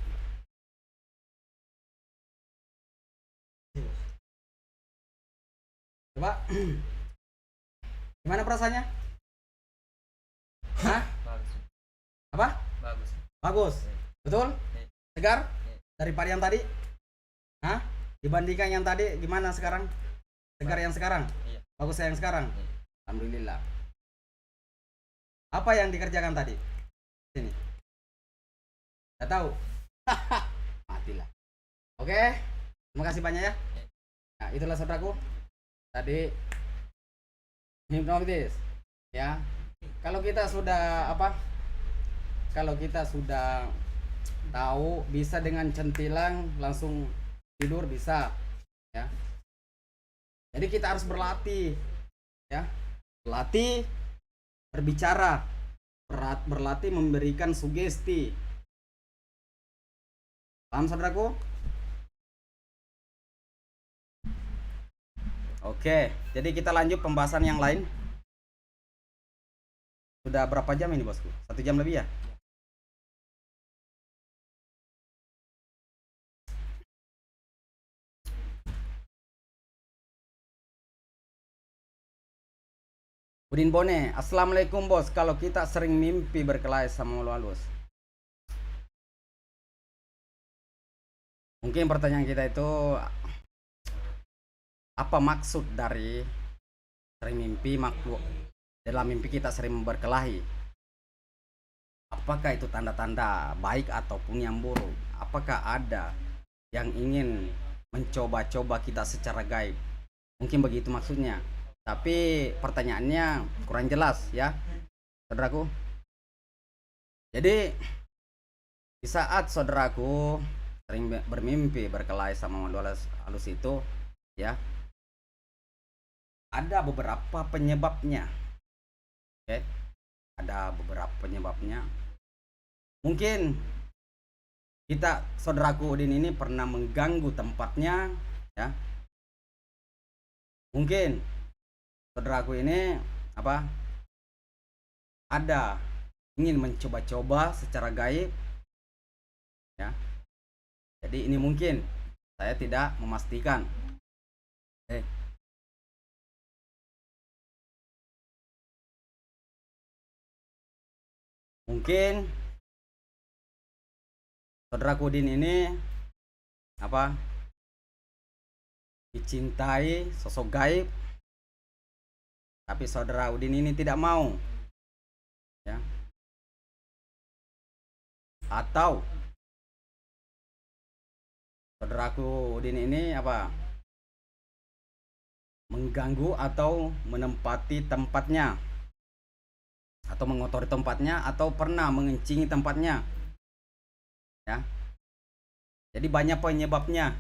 Coba. Gimana perasaannya? Hah?
Bagus.
Apa?
Bagus.
Bagus. Betul?
Iya.
Segar?
Iya.
Daripada yang tadi? Hah? Dibandingkan yang tadi gimana sekarang? Segar yang sekarang?
Iya.
Bagus yang sekarang?
Iya.
Alhamdulillah. Apa yang dikerjakan tadi? Sini. Tidak tahu. Matilah. Oke. Terima kasih banyak ya. Nah, itulah saudaraku. Tadi hipnotis ya. Kalau kita sudah kalau kita sudah tahu bisa dengan centilan langsung tidur bisa ya. Jadi kita harus berlatih ya. Berlatih berbicara, berlatih memberikan sugesti. Paham saudaraku? Oke, jadi kita lanjut pembahasan yang lain. Sudah berapa jam ini bosku? 1 jam lebih ya? Udin Bone, Assalamualaikum bos. Kalau kita sering mimpi berkelahi sama makhluk halus, mungkin pertanyaan kita itu apa maksud dari sering mimpi makhluk dalam mimpi kita sering berkelahi? Apakah itu tanda-tanda baik ataupun yang buruk? Apakah ada yang ingin mencoba-coba kita secara gaib? Mungkin begitu maksudnya. Tapi pertanyaannya kurang jelas ya, saudaraku. Jadi di saat saudaraku sering bermimpi berkelahi sama makhluk halus itu ya, ada beberapa penyebabnya. Oke. Ada beberapa penyebabnya. Mungkin kita saudaraku Udin ini pernah mengganggu tempatnya ya. Mungkin saudaraku ini ada ingin mencoba-coba secara gaib ya. Jadi ini mungkin saya tidak memastikan. Mungkin saudaraku Udin ini dicintai sosok gaib, tapi saudara Udin ini tidak mau ya. Atau saudaraku Udin ini mengganggu atau menempati tempatnya, atau mengotori tempatnya, atau pernah mengencingi tempatnya ya. Jadi banyak penyebabnya.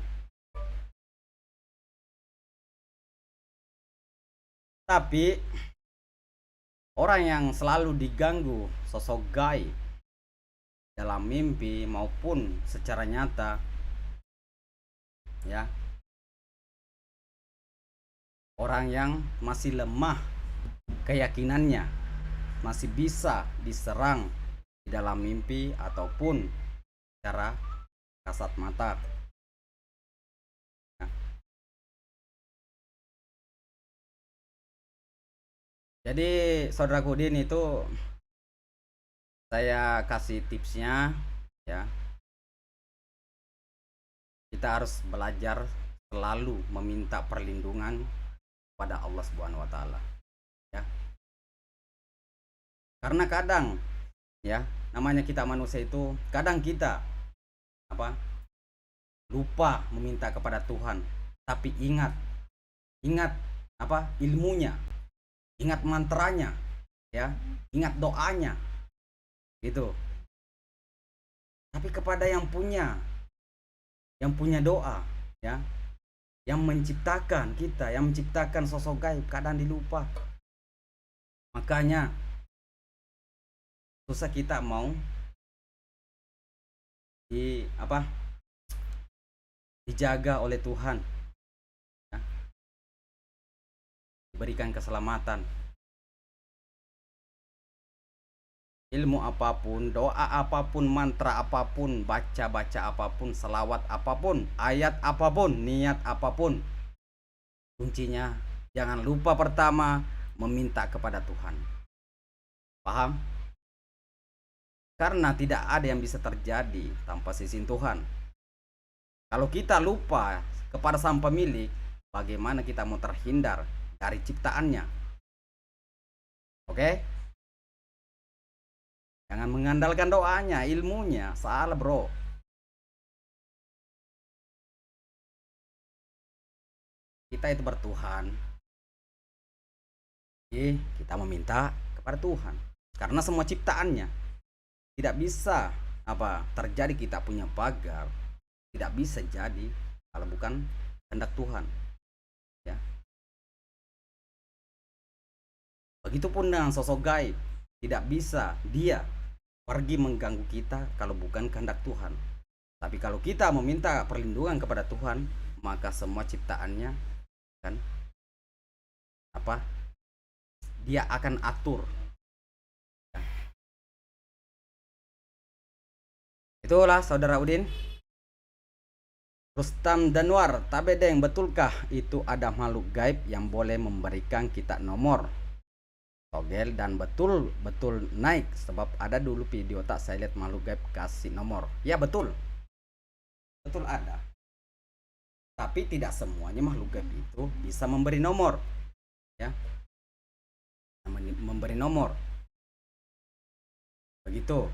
Tapi orang yang selalu diganggu sosok gaib dalam mimpi maupun secara nyata ya, orang yang masih lemah keyakinannya, masih bisa diserang di dalam mimpi ataupun secara kasat mata. Jadi saudaraku Udin itu saya kasih tipsnya ya. Kita harus belajar selalu meminta perlindungan pada Allah Subhanahu wa taala, ya. Karena kadang, ya, namanya kita manusia itu kadang kita apa? Lupa meminta kepada Tuhan. Tapi ingat, ingat apa? Ilmunya, ingat mantranya, ya. Ingat doanya. Gitu. Tapi kepada yang punya doa, ya, yang menciptakan kita, yang menciptakan sosok gaib, kadang dilupa. Makanya susah kita mau dijaga oleh Tuhan, ya, diberikan keselamatan. Ilmu apapun, doa apapun, mantra apapun, baca-baca apapun, selawat apapun, ayat apapun, niat apapun, kuncinya jangan lupa pertama meminta kepada Tuhan. Paham? Karena tidak ada yang bisa terjadi tanpa izin Tuhan. Kalau kita lupa kepada sang pemilik, bagaimana kita mau terhindar dari ciptaannya? Oke? Jangan mengandalkan doanya, ilmunya. Salah, bro. Kita itu bertuhan. Kita meminta kepada Tuhan. Karena semua ciptaannya tidak bisa terjadi kita punya pagar. Tidak bisa jadi kalau bukan kehendak Tuhan. Ya. Begitupun dengan sosok gaib. Tidak bisa dia pergi mengganggu kita kalau bukan kehendak Tuhan. Tapi kalau kita meminta perlindungan kepada Tuhan, maka semua ciptaannya kan dia akan atur. Itulah saudara Udin. Rustam Danwar, Tabedeng, betulkah itu ada makhluk gaib yang boleh memberikan kita nomor togel? Dan betul naik, sebab ada dulu video tak saya lihat makhluk gaib kasih nomor. Ya betul ada. Tapi tidak semuanya makhluk gaib itu bisa memberi nomor, ya, memberi nomor begitu.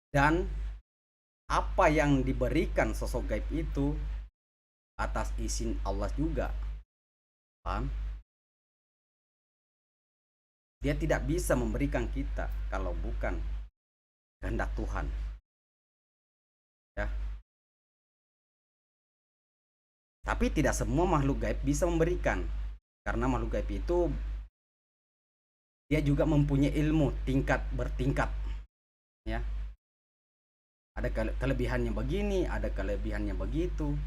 Dan apa yang diberikan sosok gaib itu atas izin Allah juga. Paham? Dia tidak bisa memberikan kita kalau bukan kehendak Tuhan, ya. Tapi tidak semua makhluk gaib bisa memberikan, karena makhluk gaib itu dia juga mempunyai ilmu bertingkat, ya. Ada kelebihannya begini, ada kelebihannya begitu.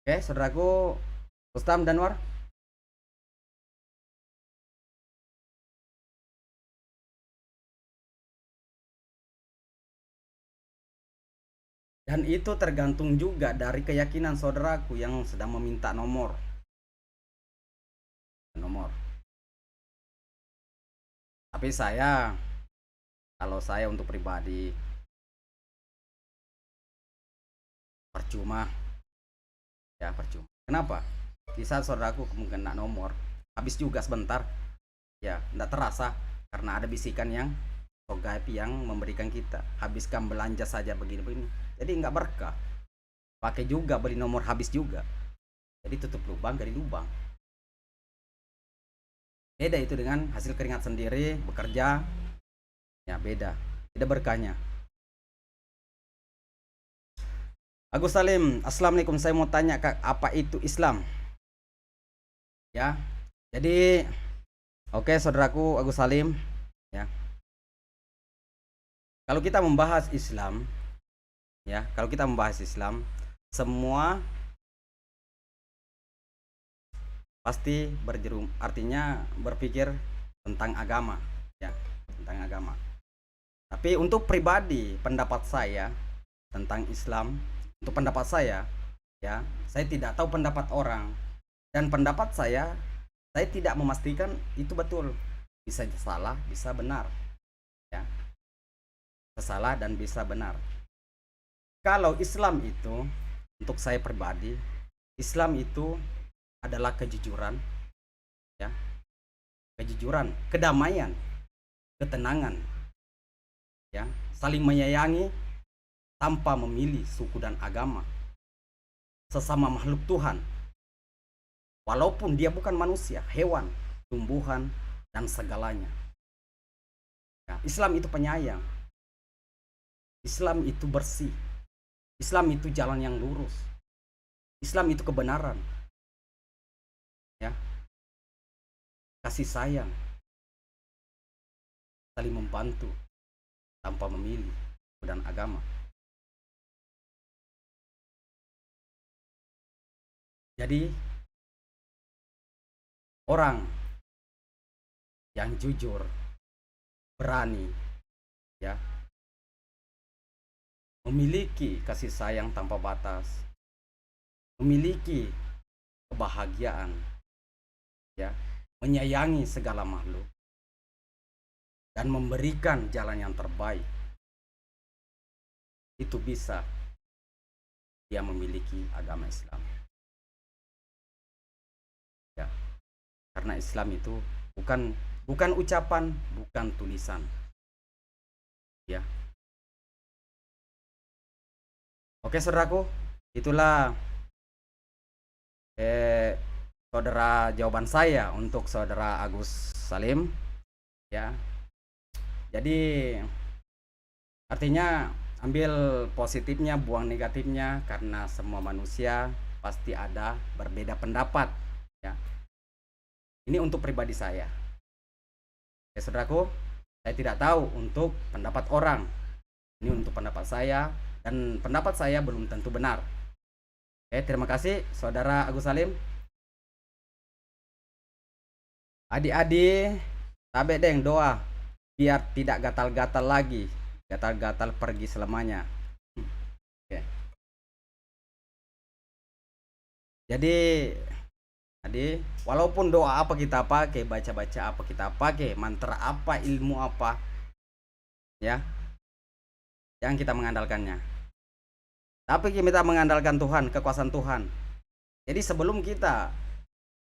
Oke, saudaraku Rustam Danwar. Dan itu tergantung juga dari keyakinan saudaraku yang sedang meminta nomor. Tapi kalau saya untuk pribadi percuma. Ya, percuma. Kenapa? Di saat saudaraku kemungkinan nomor, habis juga sebentar. Ya, tidak terasa karena ada bisikan yang gaib yang memberikan kita. Habiskan belanja saja begini-begini. Jadi nggak berkah. Pakai juga beli nomor habis juga. Jadi tutup lubang dari lubang. Beda itu dengan hasil keringat sendiri bekerja. Ya beda. Tidak berkahnya. Agus Salim, Assalamualaikum. Saya mau tanya Kak, apa itu Islam? Ya. Jadi oke, saudaraku Agus Salim, ya. Kalau kita membahas Islam, semua pasti artinya berpikir tentang agama, ya, tentang agama. Tapi untuk pribadi pendapat saya tentang Islam, untuk pendapat saya, ya, saya tidak tahu pendapat orang, dan pendapat saya tidak memastikan itu betul. Bisa salah, bisa benar, ya. Salah dan bisa benar. Kalau Islam itu untuk saya pribadi Islam itu adalah kejujuran, ya, kejujuran, kedamaian, ketenangan, ya, saling menyayangi tanpa memilih suku dan agama, sesama makhluk Tuhan, walaupun dia bukan manusia, hewan, tumbuhan, dan segalanya. Ya, Islam itu penyayang, Islam itu bersih, Islam itu jalan yang lurus, Islam itu kebenaran, ya, kasih sayang, saling membantu tanpa memilih suku dan agama. Jadi orang yang jujur, berani, ya, memiliki kasih sayang tanpa batas, memiliki kebahagiaan, ya, menyayangi segala makhluk, dan memberikan jalan yang terbaik, itu bisa dia memiliki agama Islam. Ya, karena Islam itu bukan ucapan, bukan tulisan. Ya. Oke, saudaraku, itulah saudara jawaban saya untuk saudara Agus Salim, ya. Jadi artinya ambil positifnya, buang negatifnya, karena semua manusia pasti ada berbeda pendapat, ya. Ini untuk pribadi saya. Ya, saudaraku, saya tidak tahu untuk pendapat orang. Ini untuk pendapat saya, dan pendapat saya belum tentu benar. Oke, terima kasih saudara Agus Salim. Adik-adik, tabe deng doa biar tidak gatal-gatal lagi. Gatal-gatal pergi selamanya. Oke. Jadi walaupun doa apa kita pakai, baca-baca apa kita pakai, mantra apa, ilmu apa, ya, jangan kita mengandalkannya. Tapi kita mengandalkan Tuhan, kekuasaan Tuhan. Jadi sebelum kita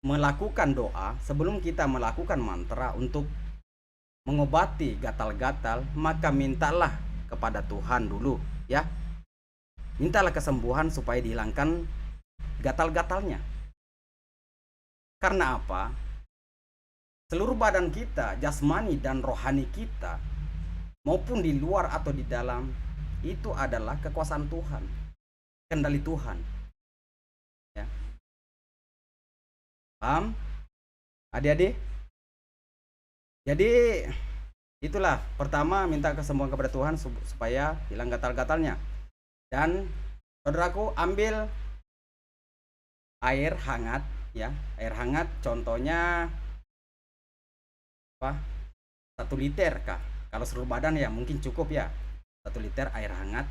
melakukan doa, sebelum kita melakukan mantra untuk mengobati gatal-gatal, maka mintalah kepada Tuhan dulu, ya. Mintalah kesembuhan supaya dihilangkan gatal-gatalnya. Karena apa? Seluruh badan kita, jasmani dan rohani kita, maupun di luar atau di dalam, itu adalah kekuasaan Tuhan, kendali Tuhan, ya. Paham, adik-adik? Jadi itulah, pertama minta kesembuhan kepada Tuhan supaya hilang gatal-gatalnya. Dan saudaraku, ambil air hangat, ya, air hangat, contohnya apa, 1 liter kah? Kalau seluruh badan ya mungkin cukup, ya, 1 liter air hangat,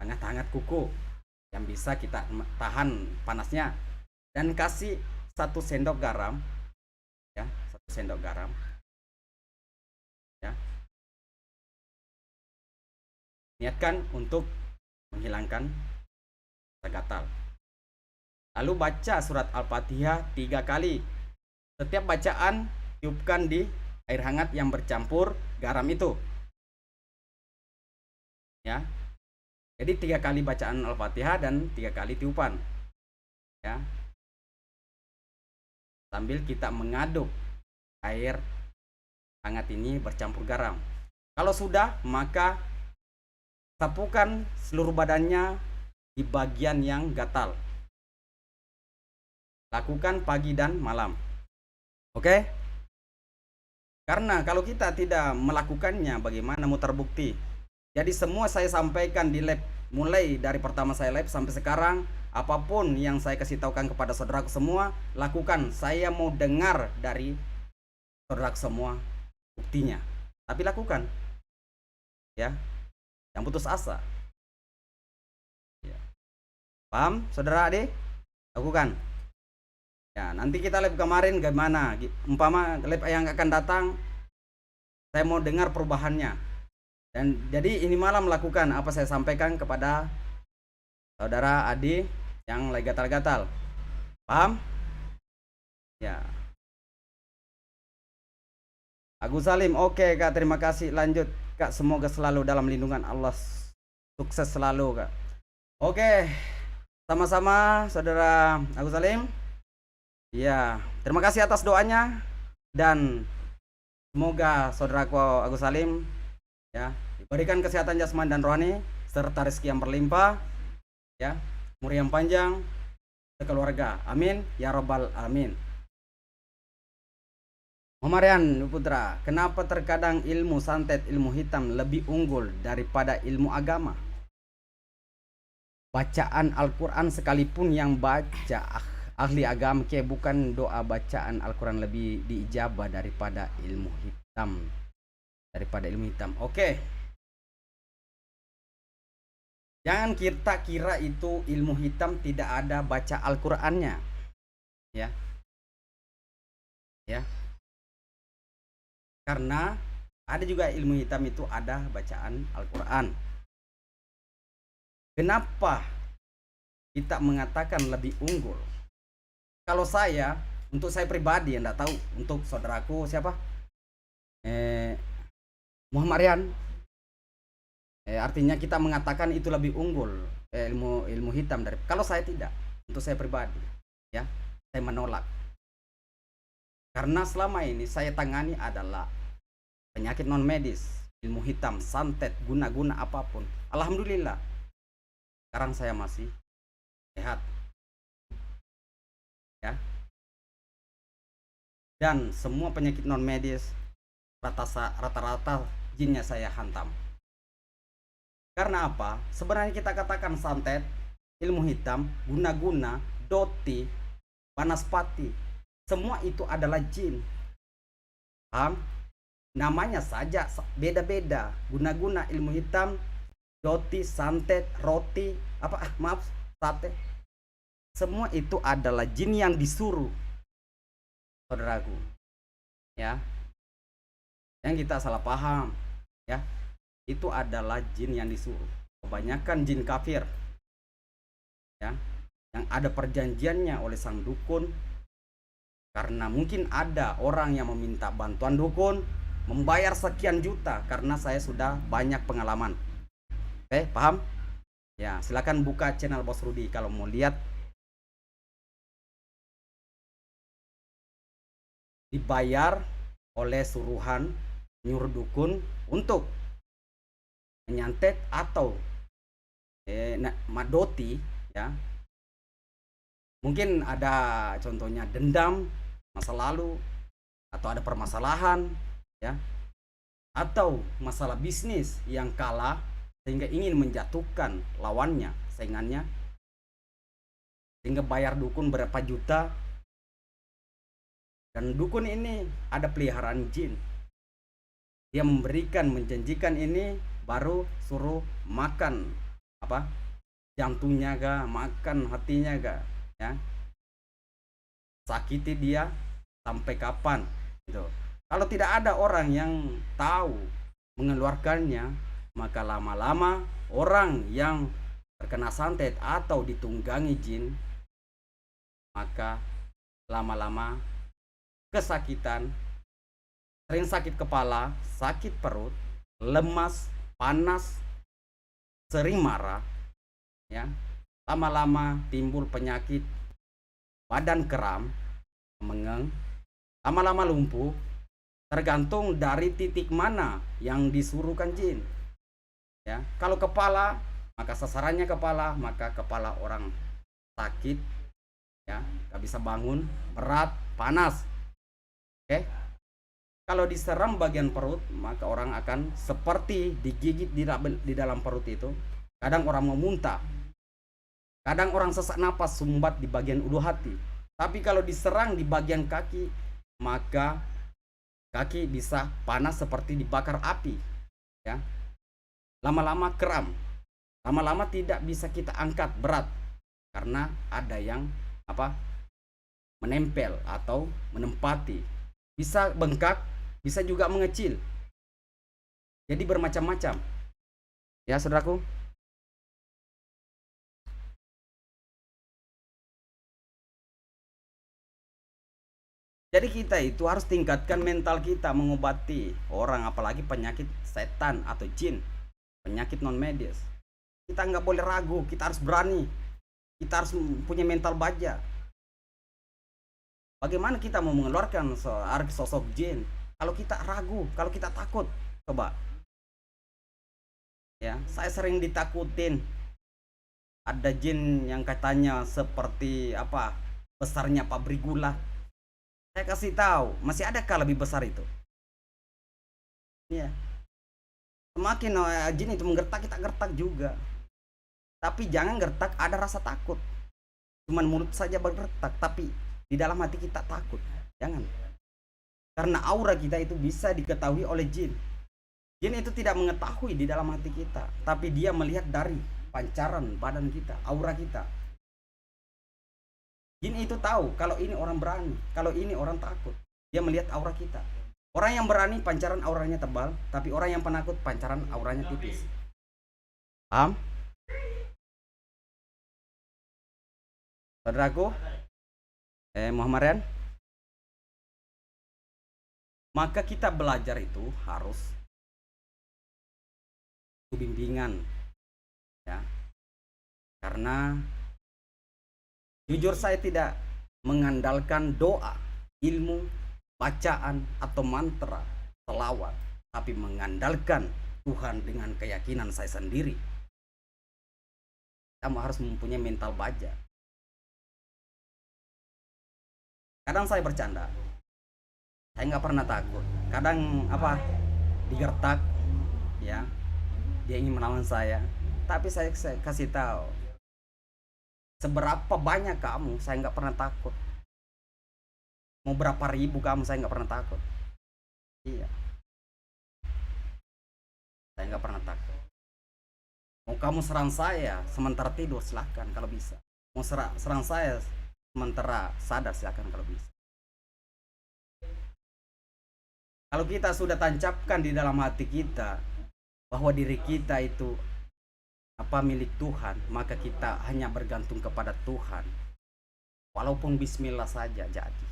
hangat kuku yang bisa kita tahan panasnya, dan kasih 1 sendok garam, ya, 1 sendok garam, ya. Niatkan untuk menghilangkan gatal. Lalu baca surat Al-Fatihah 3 kali. Setiap bacaan tiupkan di air hangat yang bercampur garam itu, ya. Jadi 3 kali bacaan Al-Fatihah dan 3 kali tiupan, ya. Sambil kita mengaduk air hangat ini bercampur garam. Kalau sudah, maka sapukan seluruh badannya di bagian yang gatal. Lakukan pagi dan malam. Oke? Karena kalau kita tidak melakukannya, bagaimana mau terbukti? Jadi semua saya sampaikan di lab, mulai dari pertama saya lab sampai sekarang, apapun yang saya kasih tahukan kepada saudaraku semua, lakukan. Saya mau dengar dari saudaraku semua buktinya. Tapi lakukan, ya. Yang putus asa, ya. Paham, saudara adik? Lakukan. Ya, nanti kita lab kemarin gimana? Umpama lab yang akan datang, saya mau dengar perubahannya. Dan jadi ini malam lakukan apa saya sampaikan kepada saudara Adi yang lagi gatal-gatal. Paham? Ya. Agus Salim, oke Kak, terima kasih. Lanjut Kak, semoga selalu dalam lindungan Allah, sukses selalu Kak. Oke, sama-sama Saudara Agus Salim. Ya, terima kasih atas doanya dan semoga saudaraku Agus Salim ya diberikan kesehatan jasmani dan rohani serta rezeki yang berlimpah, ya, umur yang panjang, sekeluarga. Amin ya robbal alamin. Muhammadian Putra, kenapa terkadang ilmu santet, ilmu hitam lebih unggul daripada ilmu agama? Bacaan Al-Quran sekalipun yang baca ahli agama ke bukan doa bacaan Al-Quran lebih diijabah daripada ilmu hitam. Oke. Jangan kita kira itu ilmu hitam tidak ada baca Al-Qur'annya. Ya. Ya. Karena ada juga ilmu hitam itu ada bacaan Al-Quran. Kenapa kita mengatakan lebih unggul? Kalau saya, untuk saya pribadi yang tidak tahu, untuk saudaraku siapa? Muhammad Rian. Artinya kita mengatakan itu lebih unggul ilmu hitam dari. Kalau saya tidak, untuk saya pribadi, ya, saya menolak. Karena selama ini saya tangani adalah penyakit non medis, ilmu hitam, santet, guna-guna apapun. Alhamdulillah, sekarang saya masih sehat, ya. Dan semua penyakit non medis rata-rata jinnya saya hantam. Karena apa? Sebenarnya kita katakan santet, ilmu hitam, guna-guna, doti, banaspati, semua itu adalah jin. Paham? Namanya saja beda-beda. Guna-guna, ilmu hitam, doti, santet, roti, sate. Semua itu adalah jin yang disuruh, saudaraku. Ya. Yang kita salah paham, ya. Itu adalah jin yang disuruh. Kebanyakan jin kafir, ya, yang ada perjanjiannya oleh sang dukun. Karena mungkin ada orang yang meminta bantuan dukun membayar sekian juta, karena saya sudah banyak pengalaman. Oke, paham? Ya, silakan buka channel Bos Rudi kalau mau lihat. Dibayar oleh suruhan nyuruh dukun untuk menyantet atau madoti, ya. Mungkin ada contohnya dendam masa lalu, atau ada permasalahan, ya, atau masalah bisnis yang kalah sehingga ingin menjatuhkan lawannya, saingannya, sehingga bayar dukun berapa juta. Dan dukun ini ada peliharaan jin. Dia memberikan, menjanjikan ini, baru suruh makan jantungnya ga, makan hatinya ga, ya, sakiti dia sampai kapan gitu. Kalau tidak ada orang yang tahu mengeluarkannya, maka lama-lama orang yang terkena santet atau ditunggangi jin, maka lama-lama kesakitan, sering sakit kepala, sakit perut, lemas, panas, sering marah, ya. Lama-lama timbul penyakit badan kram, mengeng, lama-lama lumpuh, tergantung dari titik mana yang disuruhkan jin, ya. Kalau kepala, maka sasarannya kepala, maka kepala orang sakit, ya, gak bisa bangun, berat, panas. Oke. Kalau diserang bagian perut, maka orang akan seperti digigit di dalam perut itu. Kadang orang mau muntah, kadang orang sesak napas, sumbat di bagian ulu hati. Tapi kalau diserang di bagian kaki, maka kaki bisa panas seperti dibakar api, ya. Lama-lama kram, lama-lama tidak bisa kita angkat, berat, karena ada yang menempel atau menempati. Bisa bengkak, bisa juga mengecil. Jadi bermacam-macam, ya saudaraku. Jadi kita itu harus tingkatkan mental kita mengobati orang, apalagi penyakit setan atau jin, penyakit non medis. Kita nggak boleh ragu, kita harus berani, kita harus punya mental baja. Bagaimana kita mau mengeluarkan sosok jin kalau kita ragu, kalau kita takut? Coba. Ya, saya sering ditakutin. Ada jin yang katanya seperti apa? Besarnya pabrik gula. Saya kasih tahu, masih adakah lebih besar itu? Iya. Semakin jin itu menggertak, kita gertak juga. Tapi jangan gertak ada rasa takut. Cuman mulut saja bergertak, tapi di dalam hati kita takut. Jangan. Karena aura kita itu bisa diketahui oleh jin. Jin itu tidak mengetahui di dalam hati kita, tapi dia melihat dari pancaran badan kita, aura kita. Jin itu tahu kalau ini orang berani, kalau ini orang takut. Dia melihat aura kita. Orang yang berani pancaran auranya tebal, tapi orang yang penakut pancaran auranya tipis. Paham? Saudaraku, Muhammad Rian. Maka kita belajar itu harus bimbingan, ya. Karena jujur saya tidak mengandalkan doa, ilmu, bacaan atau mantra, selawat, tapi mengandalkan Tuhan dengan keyakinan saya sendiri. Kamu harus mempunyai mental baja. Kadang saya bercanda, saya nggak pernah takut. Kadang digertak, ya, dia ingin melawan saya, tapi saya kasih tahu, seberapa banyak kamu, saya nggak pernah takut. Mau berapa ribu kamu, saya nggak pernah takut. Iya, saya nggak pernah takut. Mau kamu serang saya sementara tidur, silahkan kalau bisa. Mau serang saya sementara sadar, silahkan kalau bisa. Kalau kita sudah tancapkan di dalam hati kita bahwa diri kita itu milik Tuhan, maka kita hanya bergantung kepada Tuhan. Walaupun bismillah saja jadi.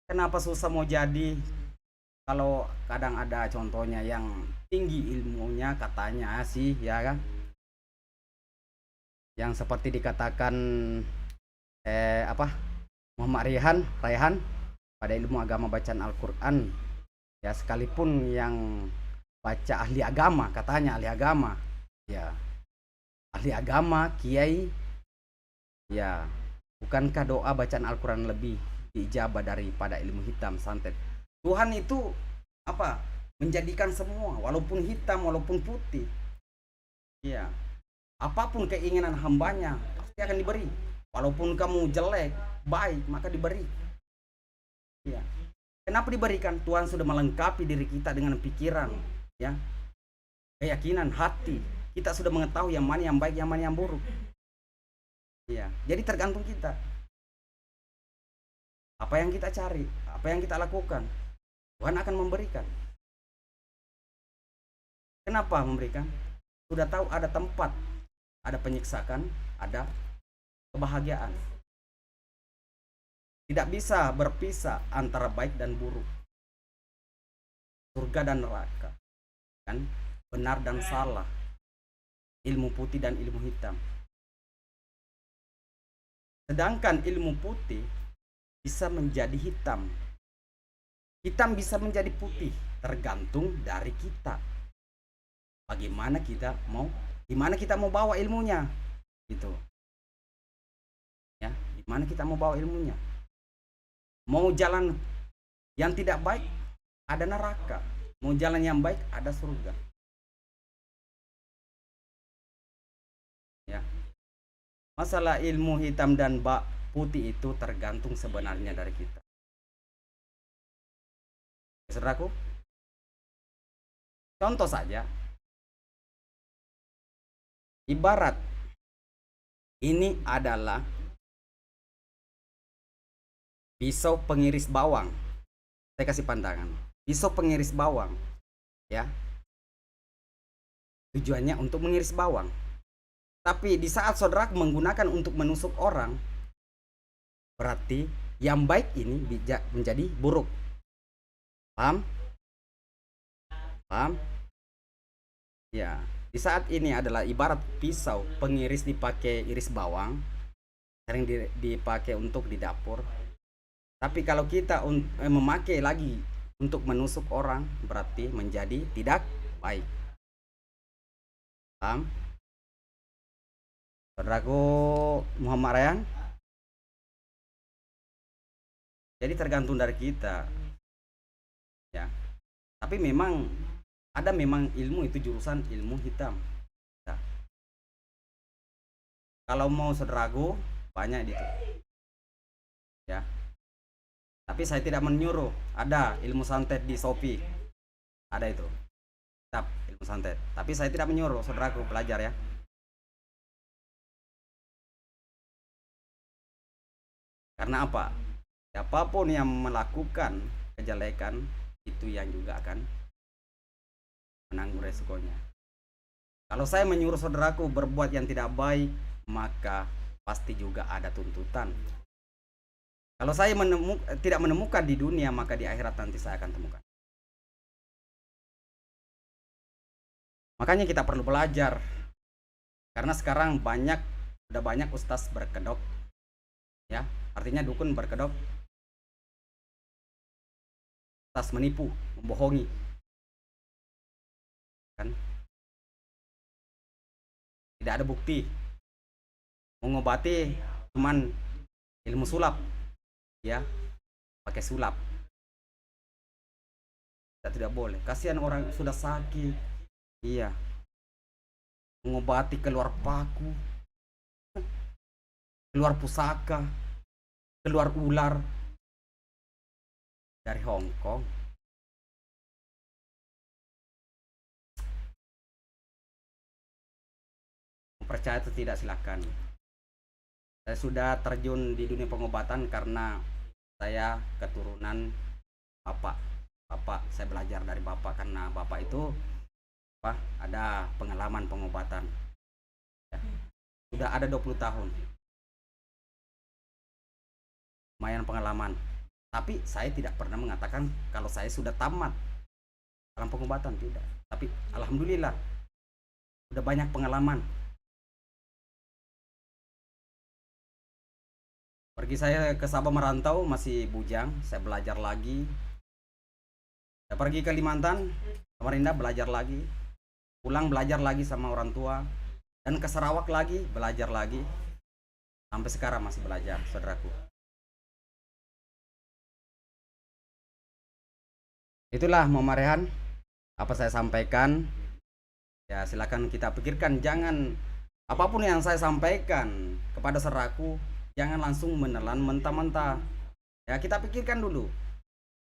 Kenapa susah mau jadi? Kalau kadang ada contohnya yang tinggi ilmunya katanya sih, ya kan? Yang seperti dikatakan Muhammad Raihan pada ilmu agama bacaan Al-Quran, ya, sekalipun yang baca ahli agama, katanya ahli agama, ya, ahli agama, kiai, ya, bukankah doa bacaan Al-Quran lebih diijabah daripada ilmu hitam santet? Tuhan itu menjadikan semua, walaupun hitam walaupun putih, ya, apapun keinginan hambanya pasti akan diberi. Walaupun kamu jelek, baik, maka diberi. Ya. Kenapa diberikan? Tuhan sudah melengkapi diri kita dengan pikiran, ya, keyakinan, hati. Kita sudah mengetahui yang mana yang baik, yang mana yang buruk. Ya, jadi tergantung kita. Apa yang kita cari, apa yang kita lakukan, Tuhan akan memberikan. Kenapa memberikan? Sudah tahu ada tempat, ada penyiksaan, ada kebahagiaan. Tidak bisa berpisah antara baik dan buruk, surga dan neraka, kan? Benar dan salah, ilmu putih dan ilmu hitam. Sedangkan ilmu putih bisa menjadi hitam, hitam bisa menjadi putih, tergantung dari kita. Bagaimana kita mau, gimana kita mau bawa ilmunya, gitu. Ya, gimana kita mau bawa ilmunya? Mau jalan yang tidak baik, ada neraka. Mau jalan yang baik, ada surga. Ya. Masalah ilmu hitam dan putih itu tergantung sebenarnya dari kita. Saudaraku, contoh saja, ibarat ini adalah pisau pengiris bawang. Saya kasih pandangan. Pisau pengiris bawang, ya. Tujuannya untuk mengiris bawang. Tapi di saat saudara menggunakan untuk menusuk orang, berarti yang baik ini menjadi buruk. Paham? Paham? Ya, di saat ini adalah ibarat pisau pengiris dipakai iris bawang, sering dipakai untuk di dapur. Tapi kalau kita memakai lagi untuk menusuk orang, berarti menjadi tidak baik. Paham? Saudaraku Muhammad Rayhan. Jadi tergantung dari kita. Ya. Tapi memang ada memang ilmu itu jurusan ilmu hitam. Nah, kalau mau saudaraku banyak itu. Ya. Tapi saya tidak menyuruh. Ada ilmu santet di Shopee. Ada itu. Tetap ilmu santet. Tapi saya tidak menyuruh saudaraku belajar ya. Karena apa? Siapapun yang melakukan kejelekan itu yang juga akan menanggung resikonya. Kalau saya menyuruh saudaraku berbuat yang tidak baik, maka pasti juga ada tuntutan. Kalau saya tidak menemukan di dunia, maka di akhirat nanti saya akan temukan. Makanya kita perlu belajar. Karena sekarang udah banyak ustaz berkedok. Ya, artinya dukun berkedok. Ustaz menipu, membohongi. Kan? Tidak ada bukti. Mengobati cuman ilmu sulap. Ya, pakai sulap. Kita tidak boleh. Kasihan orang sudah sakit. Iya. Mengobati keluar paku, keluar pusaka, keluar ular dari Hong Kong. Percaya atau tidak silakan. Saya sudah terjun di dunia pengobatan karena saya keturunan bapak. Saya belajar dari bapak karena bapak itu ada pengalaman pengobatan. Ya. Sudah ada 20 tahun. Lumayan pengalaman. Tapi saya tidak pernah mengatakan kalau saya sudah tamat dalam pengobatan, tidak. Tapi alhamdulillah sudah banyak pengalaman. Pergi saya ke Sabah merantau masih bujang, saya belajar lagi. Saya pergi ke Kalimantan, Samarinda belajar lagi. Pulang belajar lagi sama orang tua. Dan ke Sarawak lagi, belajar lagi. Sampai sekarang masih belajar, saudaraku. Itulah Muhammad Rayhan, apa saya sampaikan. Ya silakan kita pikirkan, jangan apapun yang saya sampaikan kepada saudaraku, jangan langsung menelan mentah-mentah. Ya kita pikirkan dulu,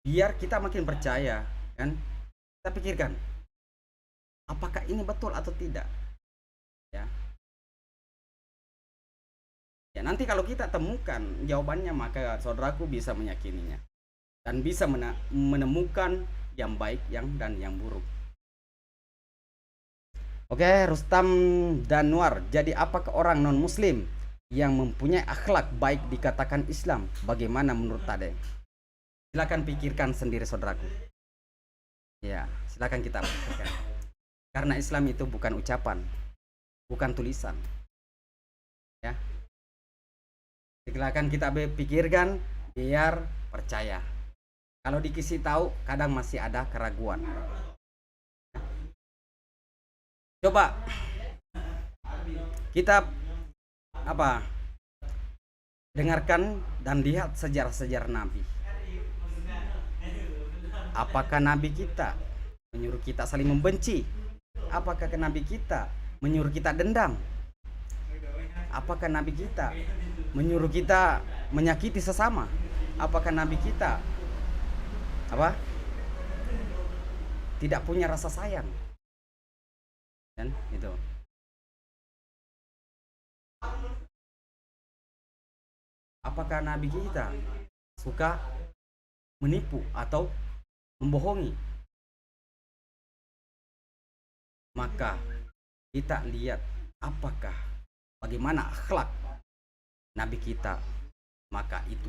biar kita makin percaya, kan? Kita pikirkan, apakah ini betul atau tidak? Ya. Ya nanti kalau kita temukan jawabannya, maka saudaraku bisa meyakininya dan bisa menemukan yang baik dan yang buruk. Oke, Rustam Danwar. Jadi apakah orang non-muslim yang mempunyai akhlak baik dikatakan Islam? Bagaimana menurut Tade? Silakan pikirkan sendiri saudaraku. Ya, silakan kita pikirkan. Karena Islam itu bukan ucapan, bukan tulisan. Ya. Silakan kita pikirkan biar percaya. Kalau dikasih tahu kadang masih ada keraguan. Coba kita dengarkan dan lihat sejarah-sejarah Nabi. Apakah Nabi kita menyuruh kita saling membenci? Apakah Nabi kita menyuruh kita dendam? Apakah Nabi kita menyuruh kita menyakiti sesama? Apakah Nabi kita tidak punya rasa sayang? Kan itu. Apakah Nabi kita suka menipu atau membohongi? Maka kita lihat apakah bagaimana akhlak Nabi kita, maka itu